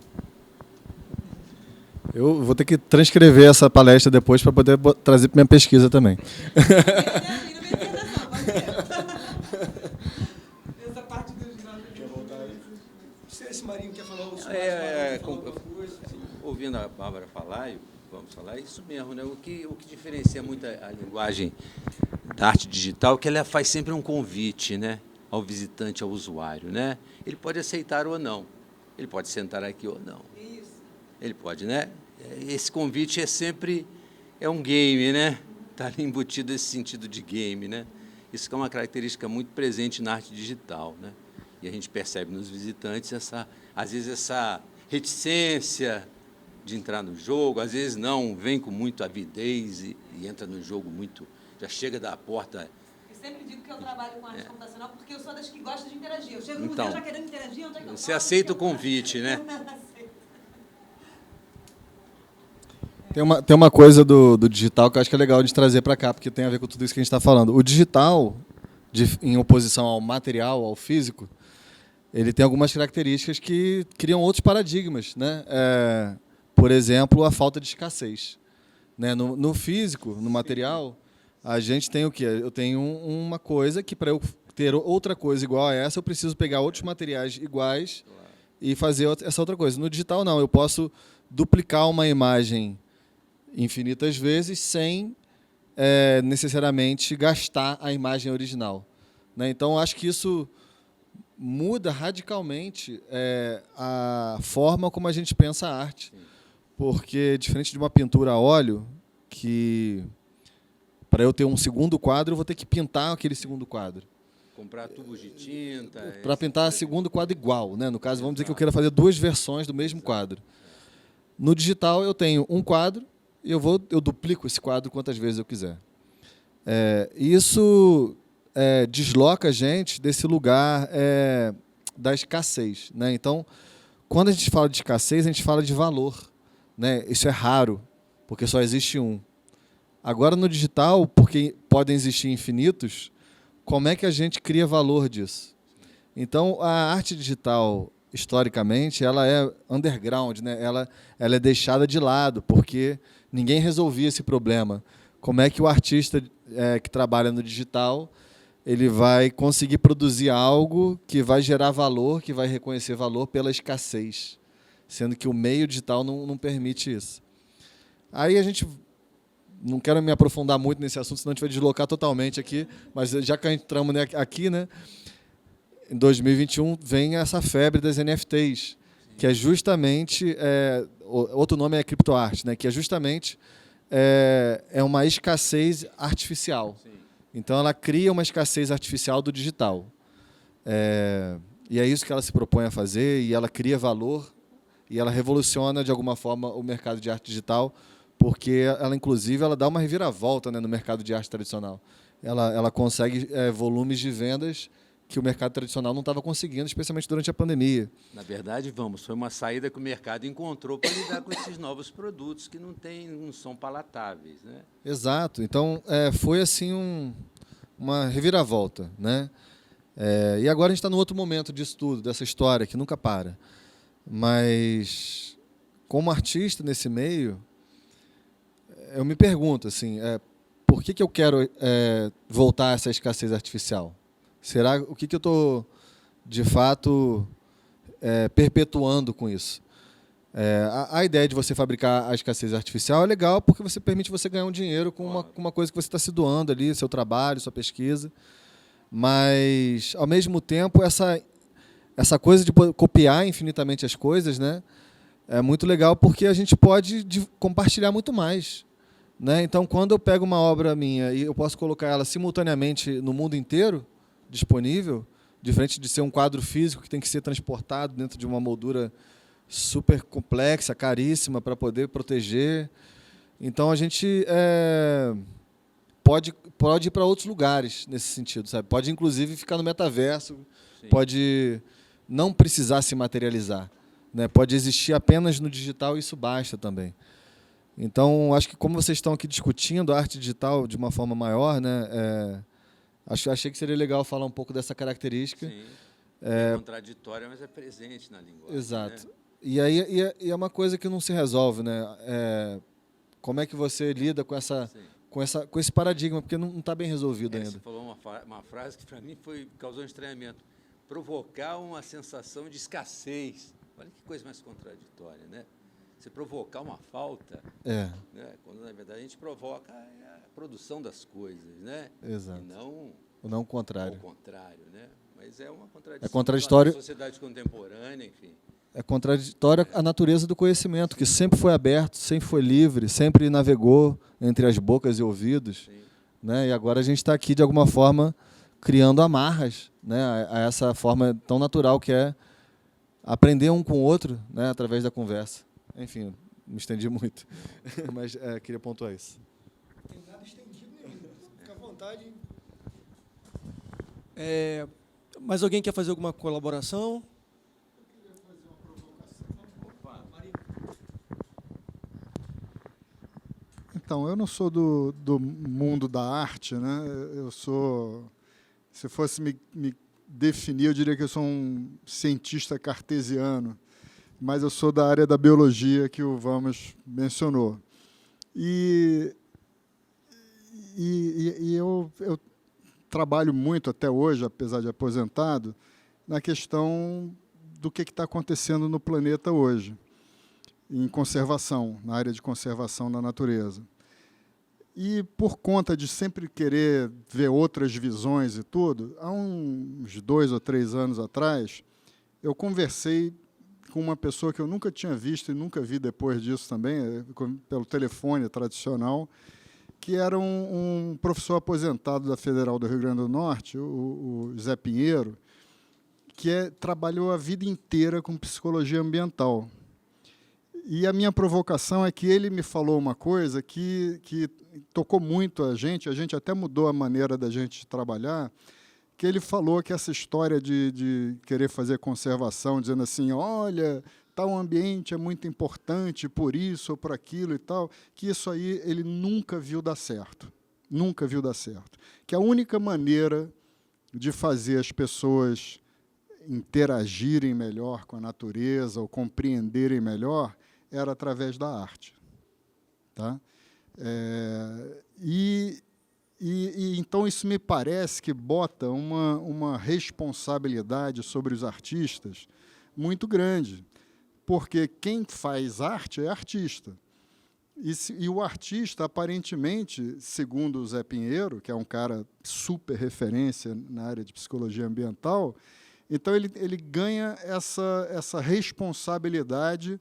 [SPEAKER 3] Eu vou ter que transcrever essa palestra depois para poder trazer para minha pesquisa também.
[SPEAKER 2] Essa parte do
[SPEAKER 1] Esse Marinho quer falar
[SPEAKER 4] ouvindo a Bárbara falar, e vamos falar, é isso mesmo, né? O que diferencia muito a linguagem da arte digital é que ela faz sempre um convite, né, ao visitante, ao usuário, né? Ele pode aceitar ou não, ele pode sentar aqui ou não. Isso. Ele pode, né? Esse convite é sempre um game, né? Está ali embutido esse sentido de game, né? Isso que é uma característica muito presente na arte digital, né? E a gente percebe nos visitantes às vezes essa reticência de entrar no jogo, às vezes não, vem com muito avidez e entra no jogo muito, já chega da porta.
[SPEAKER 2] Eu sempre digo que eu trabalho com arte computacional porque eu sou das que gosta de interagir. Eu chego no museu já querendo interagir, onde é que eu
[SPEAKER 4] você aceita o convite, né?
[SPEAKER 3] Tem uma coisa do digital que eu acho que é legal de trazer para cá, porque tem a ver com tudo isso que a gente está falando. O digital, em oposição ao material, ao físico, ele tem algumas características que criam outros paradigmas, né? Por exemplo, a falta de escassez, né? No físico, no material, a gente tem o quê? Eu tenho uma coisa que, para eu ter outra coisa igual a essa, eu preciso pegar outros materiais iguais e fazer essa outra coisa. No digital, não. Eu posso duplicar uma imagem infinitas vezes sem necessariamente gastar a imagem original, né? Então, acho que isso muda radicalmente a forma como a gente pensa a arte. Porque, diferente de uma pintura a óleo, que para eu ter um segundo quadro, eu vou ter que pintar aquele segundo quadro.
[SPEAKER 4] Comprar tubos de tinta.
[SPEAKER 3] Para pintar segundo quadro igual, né? No caso, vamos dizer que eu queira fazer 2 versões do mesmo quadro. No digital, eu tenho um quadro e eu duplico esse quadro quantas vezes eu quiser. Isso desloca a gente desse lugar da escassez, né? Então, quando a gente fala de escassez, a gente fala de valor, né? Isso é raro, porque só existe um. Agora, no digital, porque podem existir infinitos, como é que a gente cria valor disso? Então, a arte digital, historicamente, ela é underground, né? Ela é deixada de lado, porque ninguém resolvia esse problema. Como é que o artista que trabalha no digital ele vai conseguir produzir algo que vai gerar valor, que vai reconhecer valor pela escassez, sendo que o meio digital não permite isso. Aí a gente... Não quero me aprofundar muito nesse assunto, senão a gente vai deslocar totalmente aqui, mas já que entramos aqui, né, em 2021 vem essa febre das NFTs, que é justamente... outro nome é criptoarte, né, que é justamente uma escassez artificial. Sim. Então, ela cria uma escassez artificial do digital. E é isso que ela se propõe a fazer, e ela cria valor, e ela revoluciona, de alguma forma, o mercado de arte digital, porque ela, inclusive, ela dá uma reviravolta, né, no mercado de arte tradicional. Ela consegue volumes de vendas que o mercado tradicional não estava conseguindo, especialmente durante a pandemia.
[SPEAKER 4] Na verdade, foi uma saída que o mercado encontrou para lidar com esses novos produtos que não são palatáveis, né?
[SPEAKER 3] Exato. Então, foi assim uma reviravolta, né? E agora a gente está no outro momento disso tudo, dessa história que nunca para. Mas, como artista nesse meio, eu me pergunto assim, por que eu quero voltar a essa escassez artificial? Será o que eu estou, de fato, perpetuando com isso? A ideia de você fabricar a escassez artificial é legal porque você permite você ganhar um dinheiro com uma coisa que você está se doando ali, seu trabalho, sua pesquisa. Mas, ao mesmo tempo, essa coisa de copiar infinitamente as coisas, né, é muito legal porque a gente pode compartilhar muito mais, né? Então, quando eu pego uma obra minha e eu posso colocar ela simultaneamente no mundo inteiro, disponível, diferente de ser um quadro físico que tem que ser transportado dentro de uma moldura super complexa, caríssima, para poder proteger. Então, a gente pode ir para outros lugares nesse sentido, sabe? Pode, inclusive, ficar no metaverso, sim, pode não precisar se materializar, né? Pode existir apenas no digital e isso basta também. Então, acho que como vocês estão aqui discutindo a arte digital de uma forma maior, né, achei que seria legal falar um pouco dessa característica.
[SPEAKER 4] Sim, é contraditória, mas é presente na linguagem.
[SPEAKER 3] Exato.
[SPEAKER 4] Né?
[SPEAKER 3] E é uma coisa que não se resolve, né? Como é que você lida com esse paradigma, porque não está bem resolvido ainda.
[SPEAKER 4] Você falou uma frase que, para mim, causou um estranhamento. Provocar uma sensação de escassez. Olha que coisa mais contraditória, né? Você provocar uma falta, né? Quando, na verdade, a gente provoca a produção das coisas, né?
[SPEAKER 3] Exato.
[SPEAKER 4] E
[SPEAKER 3] não o contrário.
[SPEAKER 4] O contrário, né? Mas é uma contradição.
[SPEAKER 3] É contraditório.
[SPEAKER 4] Na sociedade contemporânea, enfim.
[SPEAKER 3] É contraditória a natureza do conhecimento, que sempre foi aberto, sempre foi livre, sempre navegou entre as bocas e ouvidos, né? E agora a gente está aqui, de alguma forma, criando amarras, né, a essa forma tão natural que é aprender um com o outro, né, através da conversa. Enfim, me estendi muito, mas queria pontuar isso.
[SPEAKER 1] Não tem nada estendido nenhum, fica à vontade. Mais alguém quer fazer alguma colaboração?
[SPEAKER 5] Então, eu não sou do mundo da arte, né? Eu sou Se fosse me definir, eu diria que eu sou um cientista cartesiano, mas eu sou da área da biologia que o Vamos mencionou. E eu trabalho muito até hoje, apesar de aposentado, na questão do que está acontecendo no planeta hoje, em conservação, na área de conservação da natureza. E por conta de sempre querer ver outras visões e tudo, há uns 2 ou 3 anos atrás, eu conversei com uma pessoa que eu nunca tinha visto e nunca vi depois disso também, pelo telefone tradicional, que era um professor aposentado da Federal do Rio Grande do Norte, o Zé Pinheiro, que trabalhou a vida inteira com psicologia ambiental. E a minha provocação é que ele me falou uma coisa que tocou muito a gente até mudou a maneira da gente trabalhar, que ele falou que essa história de querer fazer conservação, dizendo assim, olha, tal ambiente é muito importante por isso ou por aquilo e tal, que isso aí ele nunca viu dar certo. Nunca viu dar certo. Que a única maneira de fazer as pessoas interagirem melhor com a natureza ou compreenderem melhor era através da arte. Tá? Então, isso me parece que bota uma responsabilidade sobre os artistas muito grande, porque quem faz arte é artista. E o artista, aparentemente, segundo o Zé Pinheiro, que é um cara super referência na área de psicologia ambiental, então ele ganha essa responsabilidade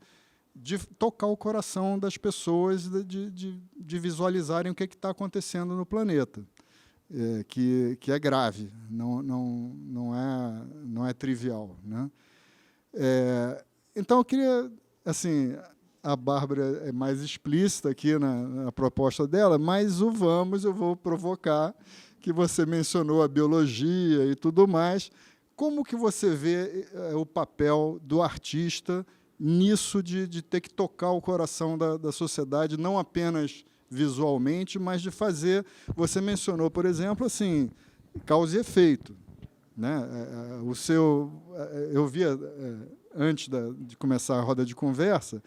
[SPEAKER 5] de tocar o coração das pessoas, de visualizarem o que está acontecendo no planeta, que é grave, não é trivial, né? Então, eu queria, assim, a Bárbara é mais explícita aqui na proposta dela, mas eu vou provocar, que você mencionou a biologia e tudo mais. Como que você vê o papel do artista nisso de ter que tocar o coração da sociedade, não apenas visualmente, mas de fazer... Você mencionou, por exemplo, assim, causa e efeito. Né? Eu via, antes de começar a roda de conversa,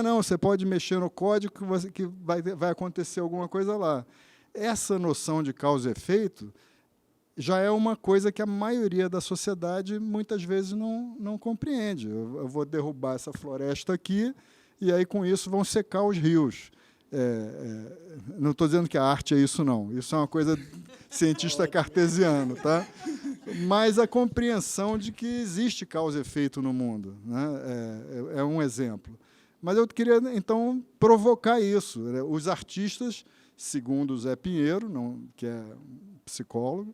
[SPEAKER 5] não, você pode mexer no código que vai acontecer alguma coisa lá. Essa noção de causa e efeito já é uma coisa que a maioria da sociedade muitas vezes não compreende. Eu vou derrubar essa floresta aqui e aí com isso vão secar os rios. Não estou dizendo que a arte é isso, não. Isso é uma coisa cientista cartesiano, tá? Mas a compreensão de que existe causa e efeito no mundo, né? É um exemplo. Mas eu queria, então, provocar isso. Os artistas, segundo o Zé Pinheiro, que é psicólogo,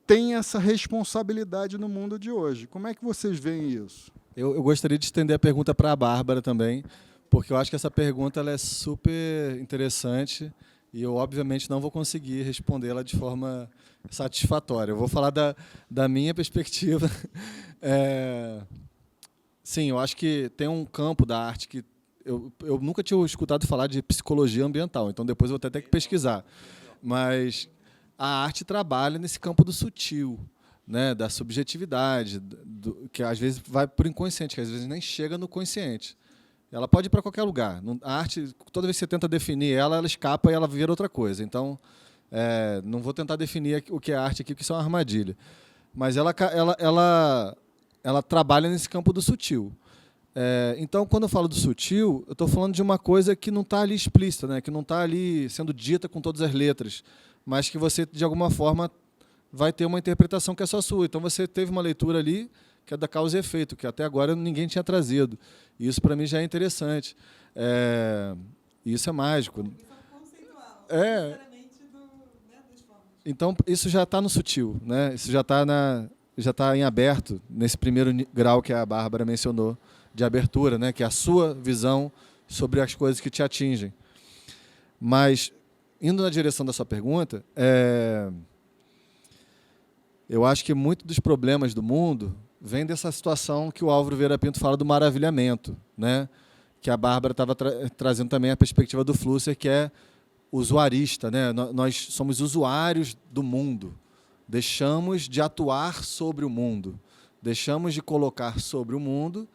[SPEAKER 5] tem essa responsabilidade no mundo de hoje. Como é que vocês veem isso?
[SPEAKER 3] Eu gostaria de estender a pergunta para a Bárbara também, porque eu acho que essa pergunta ela é super interessante e eu, obviamente, não vou conseguir respondê-la de forma satisfatória. Eu vou falar da minha perspectiva. Sim, eu acho que tem um campo da arte que eu nunca tinha escutado falar de psicologia ambiental, então depois eu vou até ter que pesquisar. Mas a arte trabalha nesse campo do sutil, né, da subjetividade, que às vezes vai para o inconsciente, que às vezes nem chega no consciente. Ela pode ir para qualquer lugar. A arte, toda vez que você tenta definir ela escapa e ela vira outra coisa. Então, não vou tentar definir o que é arte aqui, porque isso é uma armadilha. Mas ela trabalha nesse campo do sutil. Então, quando eu falo do sutil, eu estou falando de uma coisa que não está ali explícita, né? Que não está ali sendo dita com todas as letras, mas que você, de alguma forma, vai ter uma interpretação que é só sua. Então, você teve uma leitura ali que é da causa e efeito, que até agora ninguém tinha trazido. E isso, para mim, já é interessante. Isso é mágico.
[SPEAKER 2] Conceitual,
[SPEAKER 3] Então, isso já está no sutil, né? Isso já está em aberto, nesse primeiro grau que a Bárbara mencionou, de abertura, né? Que é a sua visão sobre as coisas que te atingem. Mas, indo na direção da sua pergunta, eu acho que muito dos problemas do mundo vem dessa situação que o Álvaro Vieira Pinto fala do maravilhamento, né? Que a Bárbara estava trazendo também a perspectiva do Flusser, que é usuarista, né? Nós somos usuários do mundo, deixamos de atuar sobre o mundo, deixamos de colocar sobre o mundo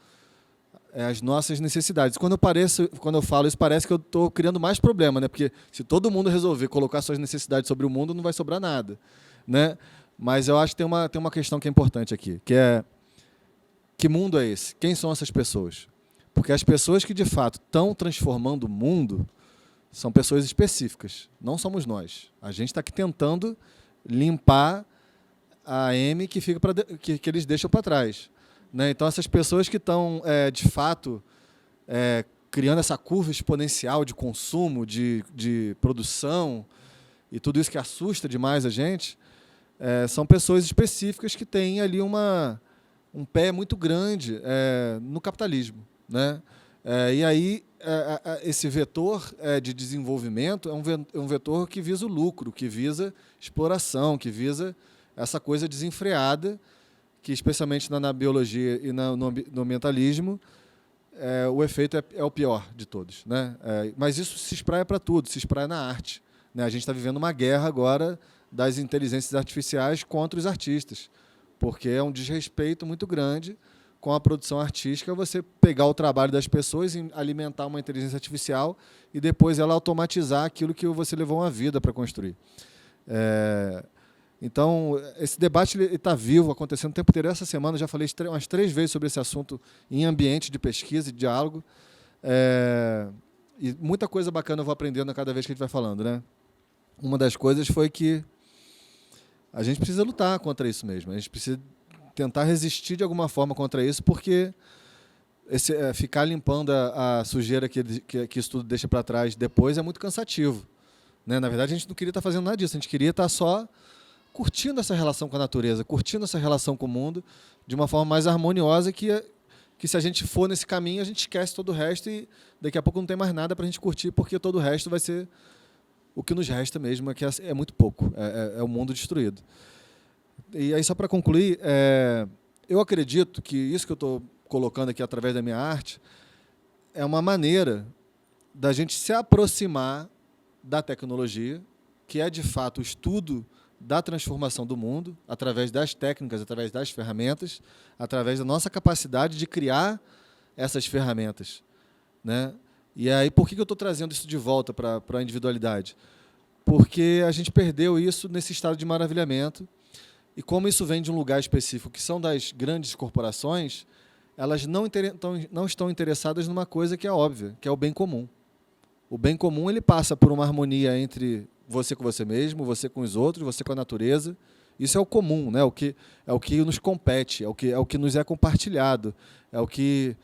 [SPEAKER 3] as nossas necessidades. Quando eu falo isso, parece que eu estou criando mais problema, né? Porque se todo mundo resolver colocar suas necessidades sobre o mundo, não vai sobrar nada, né? Mas eu acho que tem uma questão que é importante aqui, que é: que mundo é esse? Quem são essas pessoas? Porque as pessoas que, de fato, estão transformando o mundo são pessoas específicas, não somos nós. A gente está aqui tentando limpar a M que eles deixam para trás, né? Então, essas pessoas que estão, de fato, criando essa curva exponencial de consumo, de produção, e tudo isso que assusta demais a gente, são pessoas específicas que têm ali um pé muito grande no capitalismo, né? E aí, esse vetor de desenvolvimento é um vetor que visa o lucro, que visa exploração, que visa essa coisa desenfreada, que, especialmente na biologia e no ambientalismo, o efeito é o pior de todos, né? Mas isso se espraia para tudo, se espraia na arte, né? A gente está vivendo uma guerra agora das inteligências artificiais contra os artistas, porque é um desrespeito muito grande com a produção artística, você pegar o trabalho das pessoas e alimentar uma inteligência artificial e depois ela automatizar aquilo que você levou uma vida para construir. Então, esse debate está vivo, acontecendo o tempo inteiro. Essa semana eu já falei umas 3 vezes sobre esse assunto em ambiente de pesquisa e de diálogo. E muita coisa bacana eu vou aprendendo a cada vez que a gente vai falando, né? Uma das coisas foi que a gente precisa lutar contra isso mesmo. A gente precisa tentar resistir de alguma forma contra isso, porque ficar limpando a sujeira que isso tudo deixa para trás depois é muito cansativo, né? Na verdade, a gente não queria estar fazendo nada disso. A gente queria estar só curtindo essa relação com a natureza, curtindo essa relação com o mundo de uma forma mais harmoniosa, que se a gente for nesse caminho, a gente esquece todo o resto e daqui a pouco não tem mais nada para a gente curtir, porque todo o resto vai ser o que nos resta mesmo, que é muito pouco, é o mundo destruído. E aí, só para concluir, eu acredito que isso que eu estou colocando aqui através da minha arte é uma maneira da gente se aproximar da tecnologia, que é, de fato, o estudo da transformação do mundo, através das técnicas, através das ferramentas, através da nossa capacidade de criar essas ferramentas, né? E aí, por que eu estou trazendo isso de volta para a individualidade? Porque a gente perdeu isso nesse estado de maravilhamento, e como isso vem de um lugar específico, que são das grandes corporações, elas não estão interessadas numa coisa que é óbvia, que é o bem comum. O bem comum, ele passa por uma harmonia entre você com você mesmo, você com os outros, você com a natureza. Isso é o comum, né? É o que nos compete, é o que nos é compartilhado, é o que,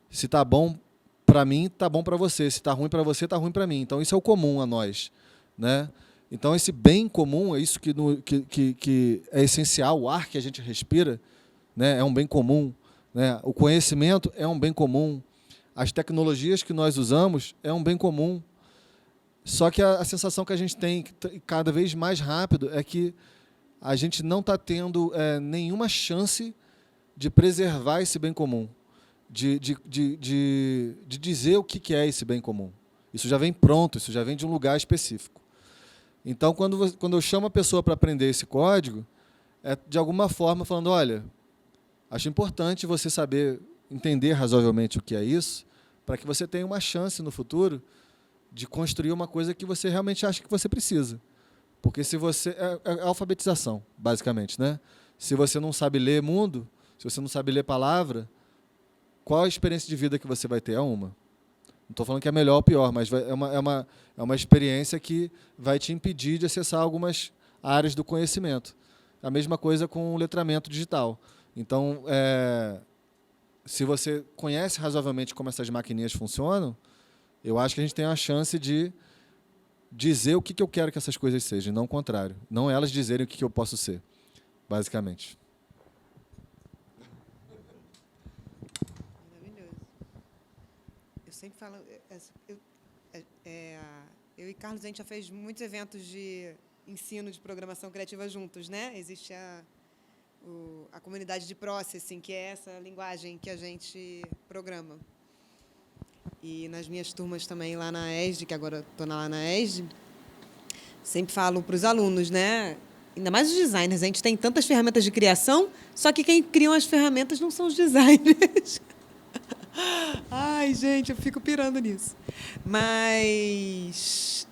[SPEAKER 3] se está bom para mim, está bom para você, se está ruim para você, está ruim para mim. Então, isso é o comum a nós, né? Então, esse bem comum é isso que é essencial. O ar que a gente respira, né, é um bem comum, né? O conhecimento é um bem comum. As tecnologias que nós usamos é um bem comum. Só que a sensação que a gente tem cada vez mais rápido é que a gente não está tendo nenhuma chance de preservar esse bem comum, de dizer o que é esse bem comum. Isso já vem pronto, isso já vem de um lugar específico. Então, quando eu chamo a pessoa para aprender esse código, é de alguma forma falando: olha, acho importante você saber entender razoavelmente o que é isso, para que você tenha uma chance no futuro de construir uma coisa que você realmente acha que você precisa. Porque se você... É alfabetização, basicamente, né? Se você não sabe ler mundo, se você não sabe ler palavra, qual a experiência de vida que você vai ter? É uma. Não estou falando que é melhor ou pior, mas é uma experiência que vai te impedir de acessar algumas áreas do conhecimento. A mesma coisa com o letramento digital. Então, se você conhece razoavelmente como essas maquininhas funcionam, eu acho que a gente tem a chance de dizer o que eu quero que essas coisas sejam, não o contrário. Não elas dizerem o que eu posso ser, basicamente.
[SPEAKER 2] Maravilhoso. Eu sempre falo... eu e Carlos, a gente já fez muitos eventos de ensino de programação criativa juntos, né? Existe a comunidade de Processing, que é essa linguagem que a gente programa. E nas minhas turmas também lá na ESD, que agora estou lá na ESD, sempre falo para os alunos, né? ainda mais os designers, a gente tem tantas ferramentas de criação, só que quem criam as ferramentas não são os designers. Ai, gente, eu fico pirando nisso. Mas...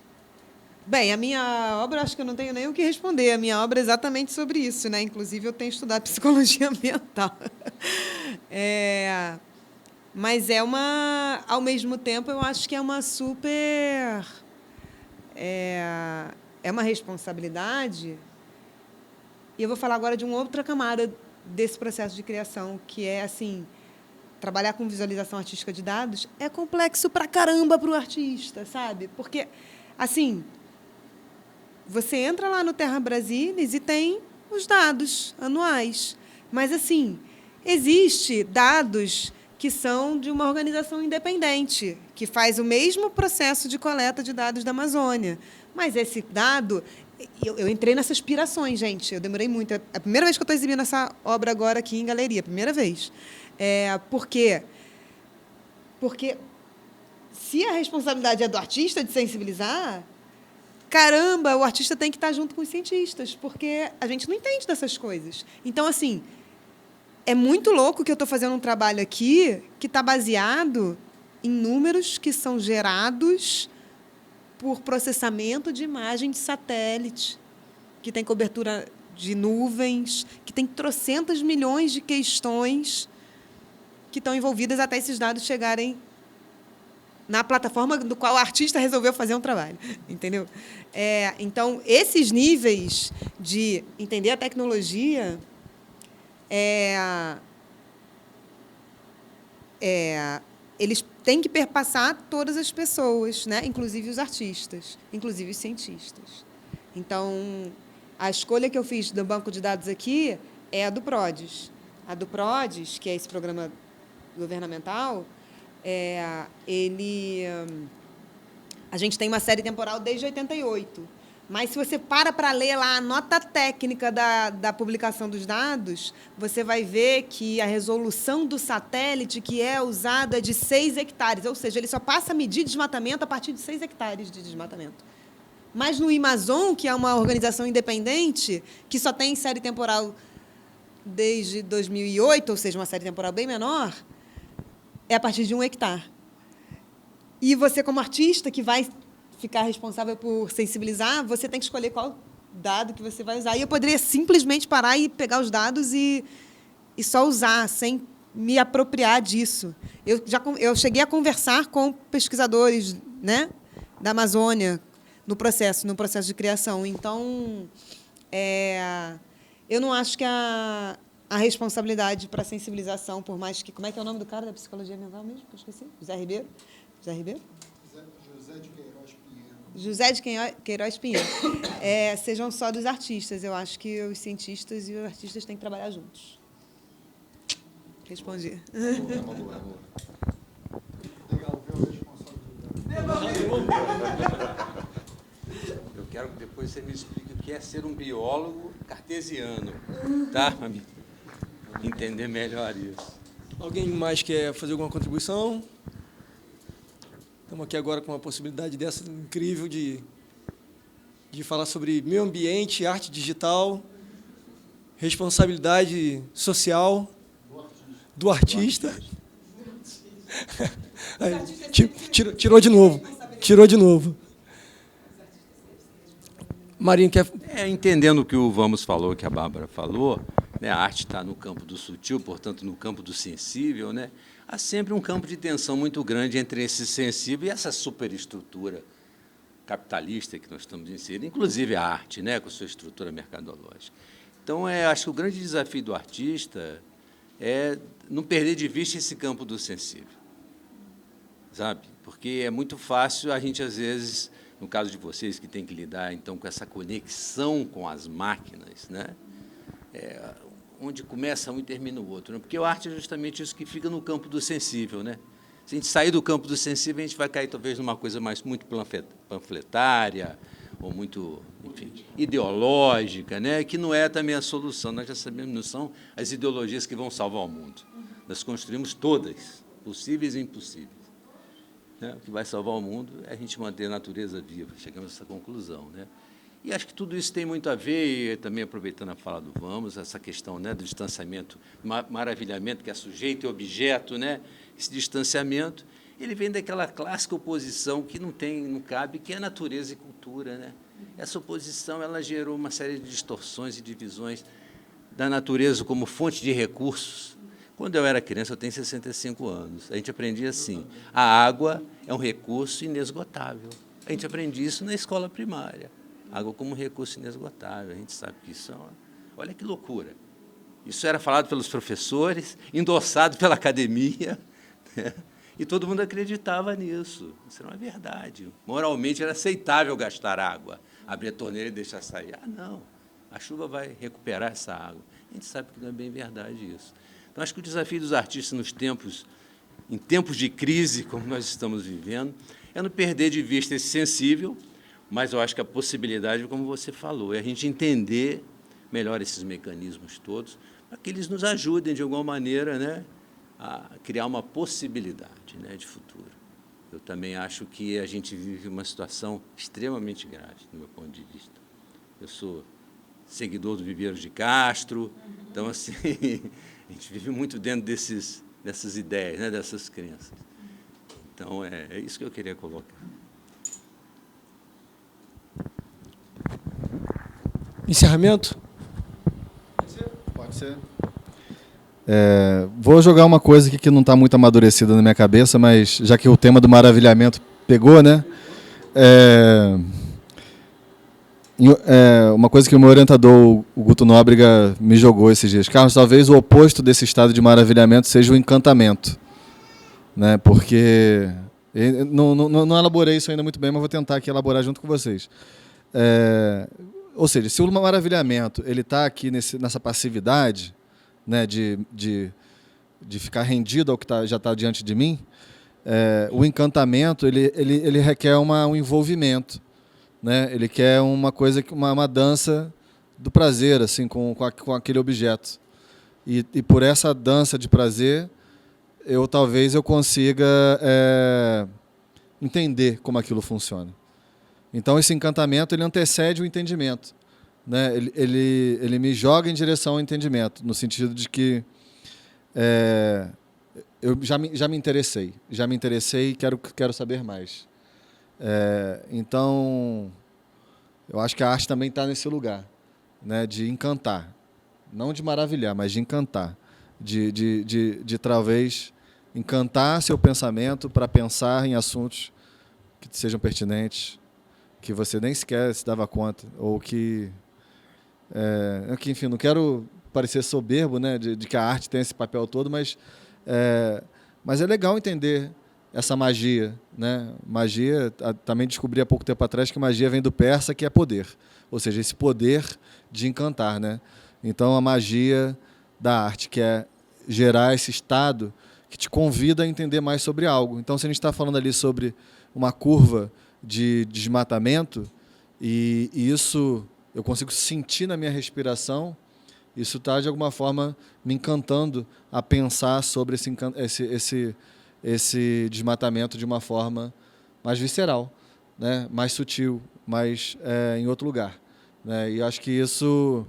[SPEAKER 2] Bem, a minha obra, acho que eu não tenho nem o que responder. A minha obra é exatamente sobre isso, né? Inclusive, eu tenho estudado psicologia ambiental. Mas é uma... Ao mesmo tempo, eu acho que é uma super... É uma responsabilidade. E eu vou falar agora de uma outra camada desse processo de criação, que é, assim, trabalhar com visualização artística de dados é complexo pra caramba para o artista, sabe? Porque, assim... Você entra lá no Terra Brasilis e tem os dados anuais. Mas, assim, existe dados que são de uma organização independente, que faz o mesmo processo de coleta de dados da Amazônia. Mas esse dado... Eu entrei nessas pirações, gente. Eu demorei muito. É a primeira vez que eu estou exibindo essa obra agora aqui em galeria. Primeira vez. Por quê? Porque se a responsabilidade é do artista de sensibilizar... Caramba, o artista tem que estar junto com os cientistas, porque a gente não entende dessas coisas. Então, assim, é muito louco que eu estou fazendo um trabalho aqui que está baseado em números que são gerados por processamento de imagem de satélite, que tem cobertura de nuvens, que tem trocentas milhões de questões que estão envolvidas até esses dados chegarem na plataforma do qual o artista resolveu fazer um trabalho, entendeu? Então, esses níveis de entender a tecnologia eles têm que perpassar todas as pessoas, né? Inclusive os artistas, inclusive os cientistas. Então, a escolha que eu fiz do banco de dados aqui é a do PRODES. A do PRODES, que é esse programa governamental, a gente tem uma série temporal desde 88. Mas, se você para ler lá a nota técnica da publicação dos dados, você vai ver que a resolução do satélite que é usado é de 6 hectares. Ou seja, ele só passa a medir desmatamento a partir de 6 hectares de desmatamento. Mas, no Amazon, que é uma organização independente, que só tem série temporal desde 2008, ou seja, uma série temporal bem menor, é a partir de 1 hectare. E você, como artista, que vai ficar responsável por sensibilizar, você tem que escolher qual dado que você vai usar. E eu poderia simplesmente parar e pegar os dados e só usar, sem me apropriar disso. Eu cheguei a conversar com pesquisadores, né, da Amazônia no processo de criação. Então, eu não acho que a responsabilidade para a sensibilização, por mais que... Como é que é o nome do cara da psicologia ambiental mesmo? Eu esqueci. José Ribeiro? José Ribeiro?
[SPEAKER 5] José de Queiroz Pinheiro.
[SPEAKER 2] José de Queiroz Pinheiro. Sejam só dos artistas. Eu acho que os cientistas e os artistas têm que trabalhar juntos. Respondi.
[SPEAKER 5] Legal, ver o responsabilidade.
[SPEAKER 4] Eu quero que depois você me explique o que é ser um biólogo cartesiano, tá, amigo? Entender melhor isso.
[SPEAKER 1] Alguém mais quer fazer alguma contribuição? Estamos aqui agora com uma possibilidade dessa incrível de falar sobre meio ambiente, arte digital, responsabilidade social do artista. Tirou de novo. Marinho, quer...
[SPEAKER 4] Entendendo o que o Vamos falou, que a Bárbara falou, né, a arte está no campo do sutil, portanto, no campo do sensível, né? Há sempre um campo de tensão muito grande entre esse sensível e essa superestrutura capitalista que nós estamos inserindo, inclusive a arte, né, com sua estrutura mercadológica. Então, acho que o grande desafio do artista é não perder de vista esse campo do sensível, sabe? Porque é muito fácil a gente, às vezes, no caso de vocês que têm que lidar, então, com essa conexão com as máquinas, né? Onde começa um e termina o outro, né? Porque a arte é justamente isso que fica no campo do sensível, né? Se a gente sair do campo do sensível, a gente vai cair talvez numa coisa muito panfletária ou muito, enfim, ideológica, né? Que não é também a solução. Nós já sabemos, não são as ideologias que vão salvar o mundo. Nós construímos todas, possíveis e impossíveis, né? O que vai salvar o mundo é a gente manter a natureza viva. Chegamos a essa conclusão, né? E acho que tudo isso tem muito a ver, e também aproveitando a fala do Vamos, essa questão, né, do distanciamento, maravilhamento, que é sujeito e objeto, né, esse distanciamento, ele vem daquela clássica oposição que não cabe, que é natureza e cultura, né? Essa oposição ela gerou uma série de distorções e divisões da natureza como fonte de recursos. Quando eu era criança, eu tenho 65 anos, a gente aprendia assim, a água é um recurso inesgotável. A gente aprendia isso na escola primária. Água como recurso inesgotável, a gente sabe que isso é olha que loucura. Isso era falado pelos professores, endossado pela academia, né? E todo mundo acreditava nisso. Isso não é verdade. Moralmente era aceitável gastar água, abrir a torneira e deixar sair. Ah, não, a chuva vai recuperar essa água. A gente sabe que não é bem verdade isso. Então, acho que o desafio dos artistas em tempos de crise, como nós estamos vivendo, é não perder de vista esse sensível, mas eu acho que a possibilidade, como você falou, é a gente entender melhor esses mecanismos todos, para que eles nos ajudem, de alguma maneira, né, a criar uma possibilidade, né, de futuro. Eu também acho que a gente vive uma situação extremamente grave, do meu ponto de vista. Eu sou seguidor do Viveiros de Castro, então, assim, a gente vive muito dentro dessas ideias, né, dessas crenças. Então, é isso que eu queria colocar.
[SPEAKER 1] Encerramento?
[SPEAKER 3] Pode ser. Vou jogar uma coisa aqui que não está muito amadurecida na minha cabeça, mas já que o tema do maravilhamento pegou, né? Uma coisa que o meu orientador, o Guto Nóbrega, me jogou esses dias. Carlos, talvez o oposto desse estado de maravilhamento seja o encantamento, né? Porque não elaborei isso ainda muito bem, mas vou tentar aqui elaborar junto com vocês. Ou seja, se o maravilhamento ele está aqui nessa passividade, né, de ficar rendido ao que já está diante de mim, o encantamento ele requer um envolvimento, né? Ele quer uma coisa, uma dança do prazer, assim, com aquele objeto. E por essa dança de prazer, talvez eu consiga entender como aquilo funciona. Então, esse encantamento ele antecede o entendimento, né? Ele me joga em direção ao entendimento, no sentido de que eu já me interessei e quero saber mais. Então, eu acho que a arte também está nesse lugar, né, de encantar, não de maravilhar, mas de encantar, de talvez encantar seu pensamento para pensar em assuntos que sejam pertinentes, que você nem sequer se dava conta, ou que enfim, não quero parecer soberbo, né, de que a arte tem esse papel todo, mas é legal entender essa magia, né? Magia, também descobri há pouco tempo atrás que magia vem do persa, que é poder, ou seja, esse poder de encantar, né? Então, a magia da arte, que é gerar esse estado que te convida a entender mais sobre algo. Então, se a gente está falando ali sobre uma curva de desmatamento, e isso eu consigo sentir na minha respiração, isso está, de alguma forma, me encantando a pensar sobre esse desmatamento de uma forma mais visceral, né? Mais sutil, mais em outro lugar, né? E acho que isso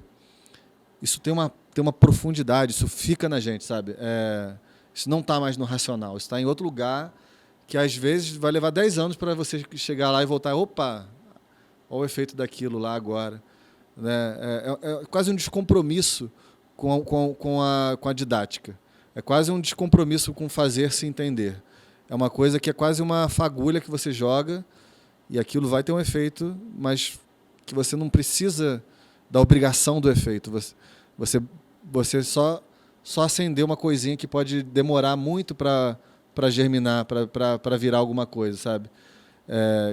[SPEAKER 3] tem uma profundidade, isso fica na gente, sabe? Isso não está mais no racional, isso está em outro lugar, que às vezes vai levar 10 anos para você chegar lá e voltar, opa, olha o efeito daquilo lá agora, né? É quase um descompromisso com a didática. É quase um descompromisso com fazer-se entender. É uma coisa que é quase uma fagulha que você joga e aquilo vai ter um efeito, mas que você não precisa da obrigação do efeito. Você só acender uma coisinha que pode demorar muito para germinar, para virar alguma coisa, sabe?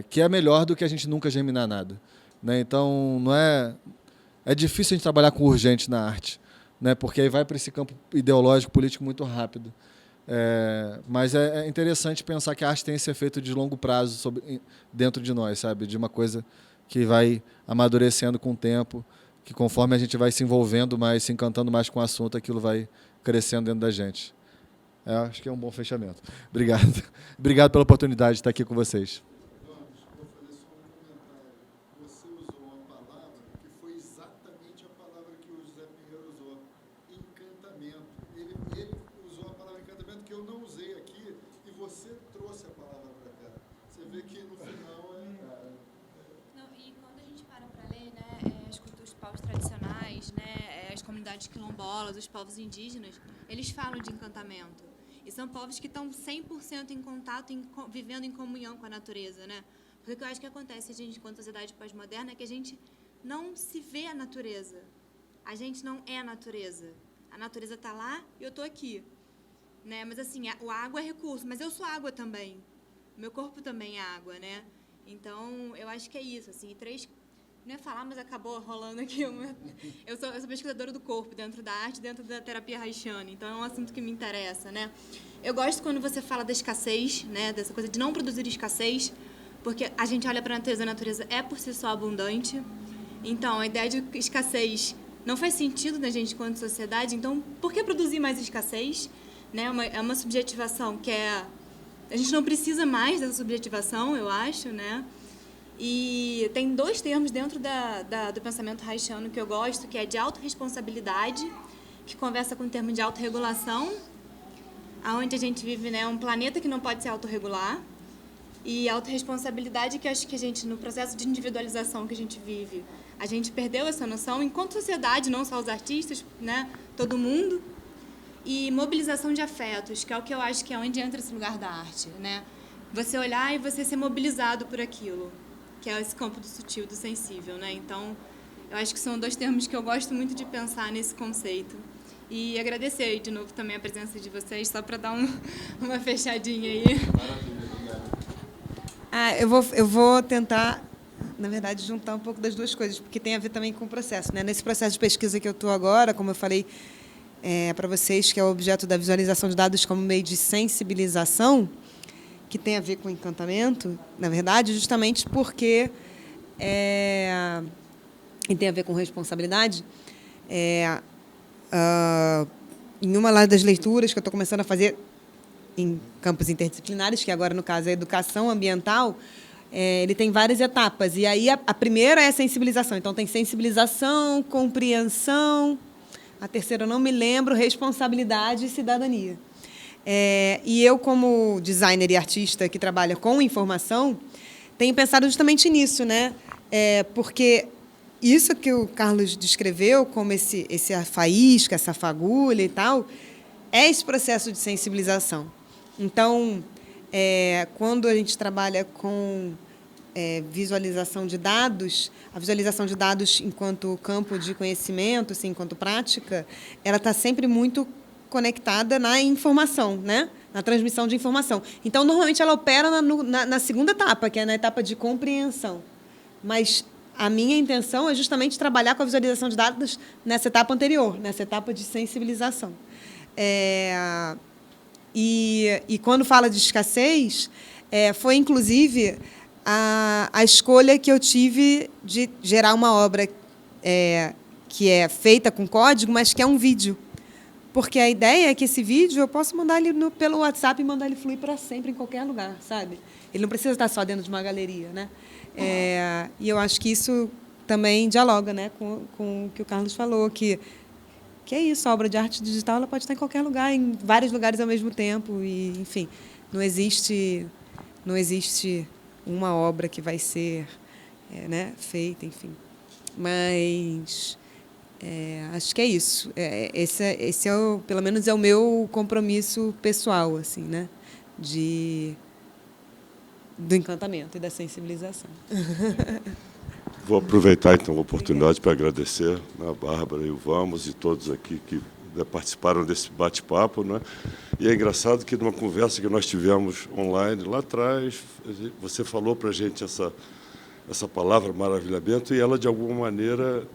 [SPEAKER 3] Que é melhor do que a gente nunca germinar nada, né? Então, é difícil a gente trabalhar com urgente na arte, né? Porque aí vai para esse campo ideológico, político muito rápido. Mas é interessante pensar que a arte tem esse efeito de longo prazo dentro de nós, sabe? De uma coisa que vai amadurecendo com o tempo, que conforme a gente vai se envolvendo mais, se encantando mais com o assunto, aquilo vai crescendo dentro da gente. Acho que é um bom fechamento. Obrigado. Obrigado pela oportunidade de estar aqui com vocês.
[SPEAKER 5] Vou fazer só um comentário. Você usou uma palavra
[SPEAKER 6] quilombolas, os povos indígenas, eles falam de encantamento. E são povos que estão 100% em contato, vivendo em comunhão com a natureza, né? Porque o que eu acho que acontece, a gente, enquanto sociedade pós-moderna, é que a gente não se vê a natureza. A gente não é a natureza. A natureza está lá e eu estou aqui. Né? Mas, assim, a água é recurso, mas eu sou água também. Meu corpo também é água, né? Então, eu acho que é isso, assim, não ia falar, mas acabou rolando aqui. Eu sou pesquisadora do corpo, dentro da arte, dentro da terapia haitiana, então é um assunto que me interessa, né? Eu gosto quando você fala da escassez, né? Dessa coisa de não produzir escassez, porque a gente olha para a natureza é por si só abundante. Então, a ideia de escassez não faz sentido na gente enquanto sociedade, então por que produzir mais escassez? Né? É uma subjetivação que é... A gente não precisa mais dessa subjetivação, eu acho, né? E tem 2 termos dentro do pensamento haitiano que eu gosto, que é de autorresponsabilidade, que conversa com o termo de autorregulação, onde a gente vive, né, um planeta que não pode se autorregular, e autorresponsabilidade, que acho que a gente, no processo de individualização que a gente vive, a gente perdeu essa noção, enquanto sociedade, não só os artistas, né, todo mundo, e mobilização de afetos, que é o que eu acho que é onde entra esse lugar da arte, né? Você olhar e você ser mobilizado por aquilo, que é esse campo do sutil, do sensível, né? Então, eu acho que são 2 termos que eu gosto muito de pensar nesse conceito. E agradecer de novo também a presença de vocês, só para dar uma fechadinha aí.
[SPEAKER 2] Eu vou tentar, na verdade, juntar um pouco das 2 coisas, porque tem a ver também com o processo, né? Nesse processo de pesquisa que eu estou agora, como eu falei para vocês, que é o objeto da visualização de dados como meio de sensibilização, que tem a ver com encantamento, na verdade, justamente porque e tem a ver com responsabilidade. Em uma das leituras que eu estou começando a fazer em campos interdisciplinares, que agora, no caso, é a educação ambiental, ele tem várias etapas. E aí a primeira é a sensibilização. Então, tem sensibilização, compreensão, a terceira eu não me lembro, responsabilidade e cidadania. E eu, como designer e artista que trabalha com informação, tenho pensado justamente nisso, né? Porque isso que o Carlos descreveu, como essa faísca, essa fagulha e tal, é esse processo de sensibilização. Então, quando a gente trabalha com visualização de dados, a visualização de dados enquanto campo de conhecimento, assim, enquanto prática, ela está sempre muito conectada na informação, né? Na transmissão de informação. Então, normalmente, ela opera na segunda etapa, que é na etapa de compreensão. Mas a minha intenção é justamente trabalhar com a visualização de dados nessa etapa anterior, nessa etapa de sensibilização. E quando fala de escassez, foi, inclusive, a escolha que eu tive de gerar uma obra que é feita com código, mas que é um vídeo. Porque a ideia é que esse vídeo eu posso mandar ele pelo WhatsApp e mandar ele fluir para sempre em qualquer lugar, sabe? Ele não precisa estar só dentro de uma galeria, né? E eu acho que isso também dialoga, né, com o que o Carlos falou, que é isso, a obra de arte digital ela pode estar em qualquer lugar, em vários lugares ao mesmo tempo. E, enfim, não existe uma obra que vai ser feita, enfim. Mas acho que é isso. Esse pelo menos é o meu compromisso pessoal, assim, né? Do encantamento e da sensibilização.
[SPEAKER 7] Vou aproveitar, então, a oportunidade para agradecer a Bárbara e o Vamos e todos aqui que participaram desse bate-papo, né? E é engraçado que, numa conversa que nós tivemos online, lá atrás, você falou para a gente essa palavra maravilhamento e ela, de alguma maneira,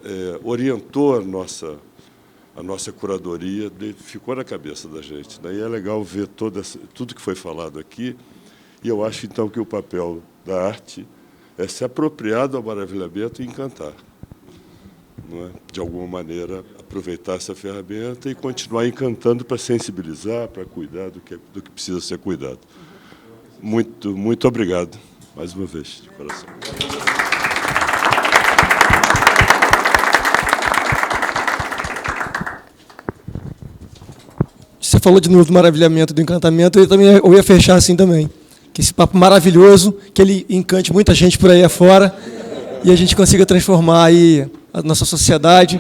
[SPEAKER 7] orientou a nossa curadoria, ficou na cabeça da gente, né? E é legal ver tudo que foi falado aqui. E eu acho, então, que o papel da arte é se apropriar do maravilhamento e encantar. Não é? De alguma maneira, aproveitar essa ferramenta e continuar encantando para sensibilizar, para cuidar do que precisa ser cuidado. Muito, muito obrigado, mais uma vez, de coração.
[SPEAKER 1] Você falou de novo do maravilhamento, do encantamento, eu ia fechar assim também. Que esse papo maravilhoso, que ele encante muita gente por aí afora e a gente consiga transformar aí a nossa sociedade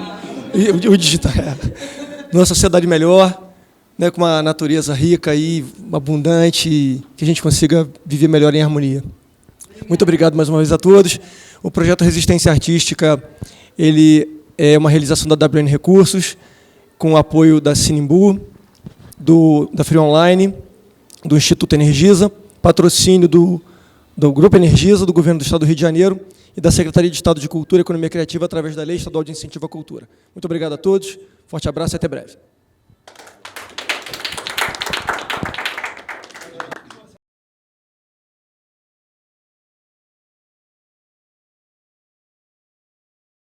[SPEAKER 1] e o digital. numa sociedade melhor, né, com uma natureza rica e abundante, que a gente consiga viver melhor em harmonia. Muito obrigado mais uma vez a todos. O projeto Resistência Artística, ele é uma realização da WN Recursos, com o apoio da Sinimbu, da Free Online, do Instituto Energisa, patrocínio do Grupo Energisa, do Governo do Estado do Rio de Janeiro e da Secretaria de Estado de Cultura e Economia Criativa, através da Lei Estadual de Incentivo à Cultura. Muito obrigado a todos, forte abraço e até breve.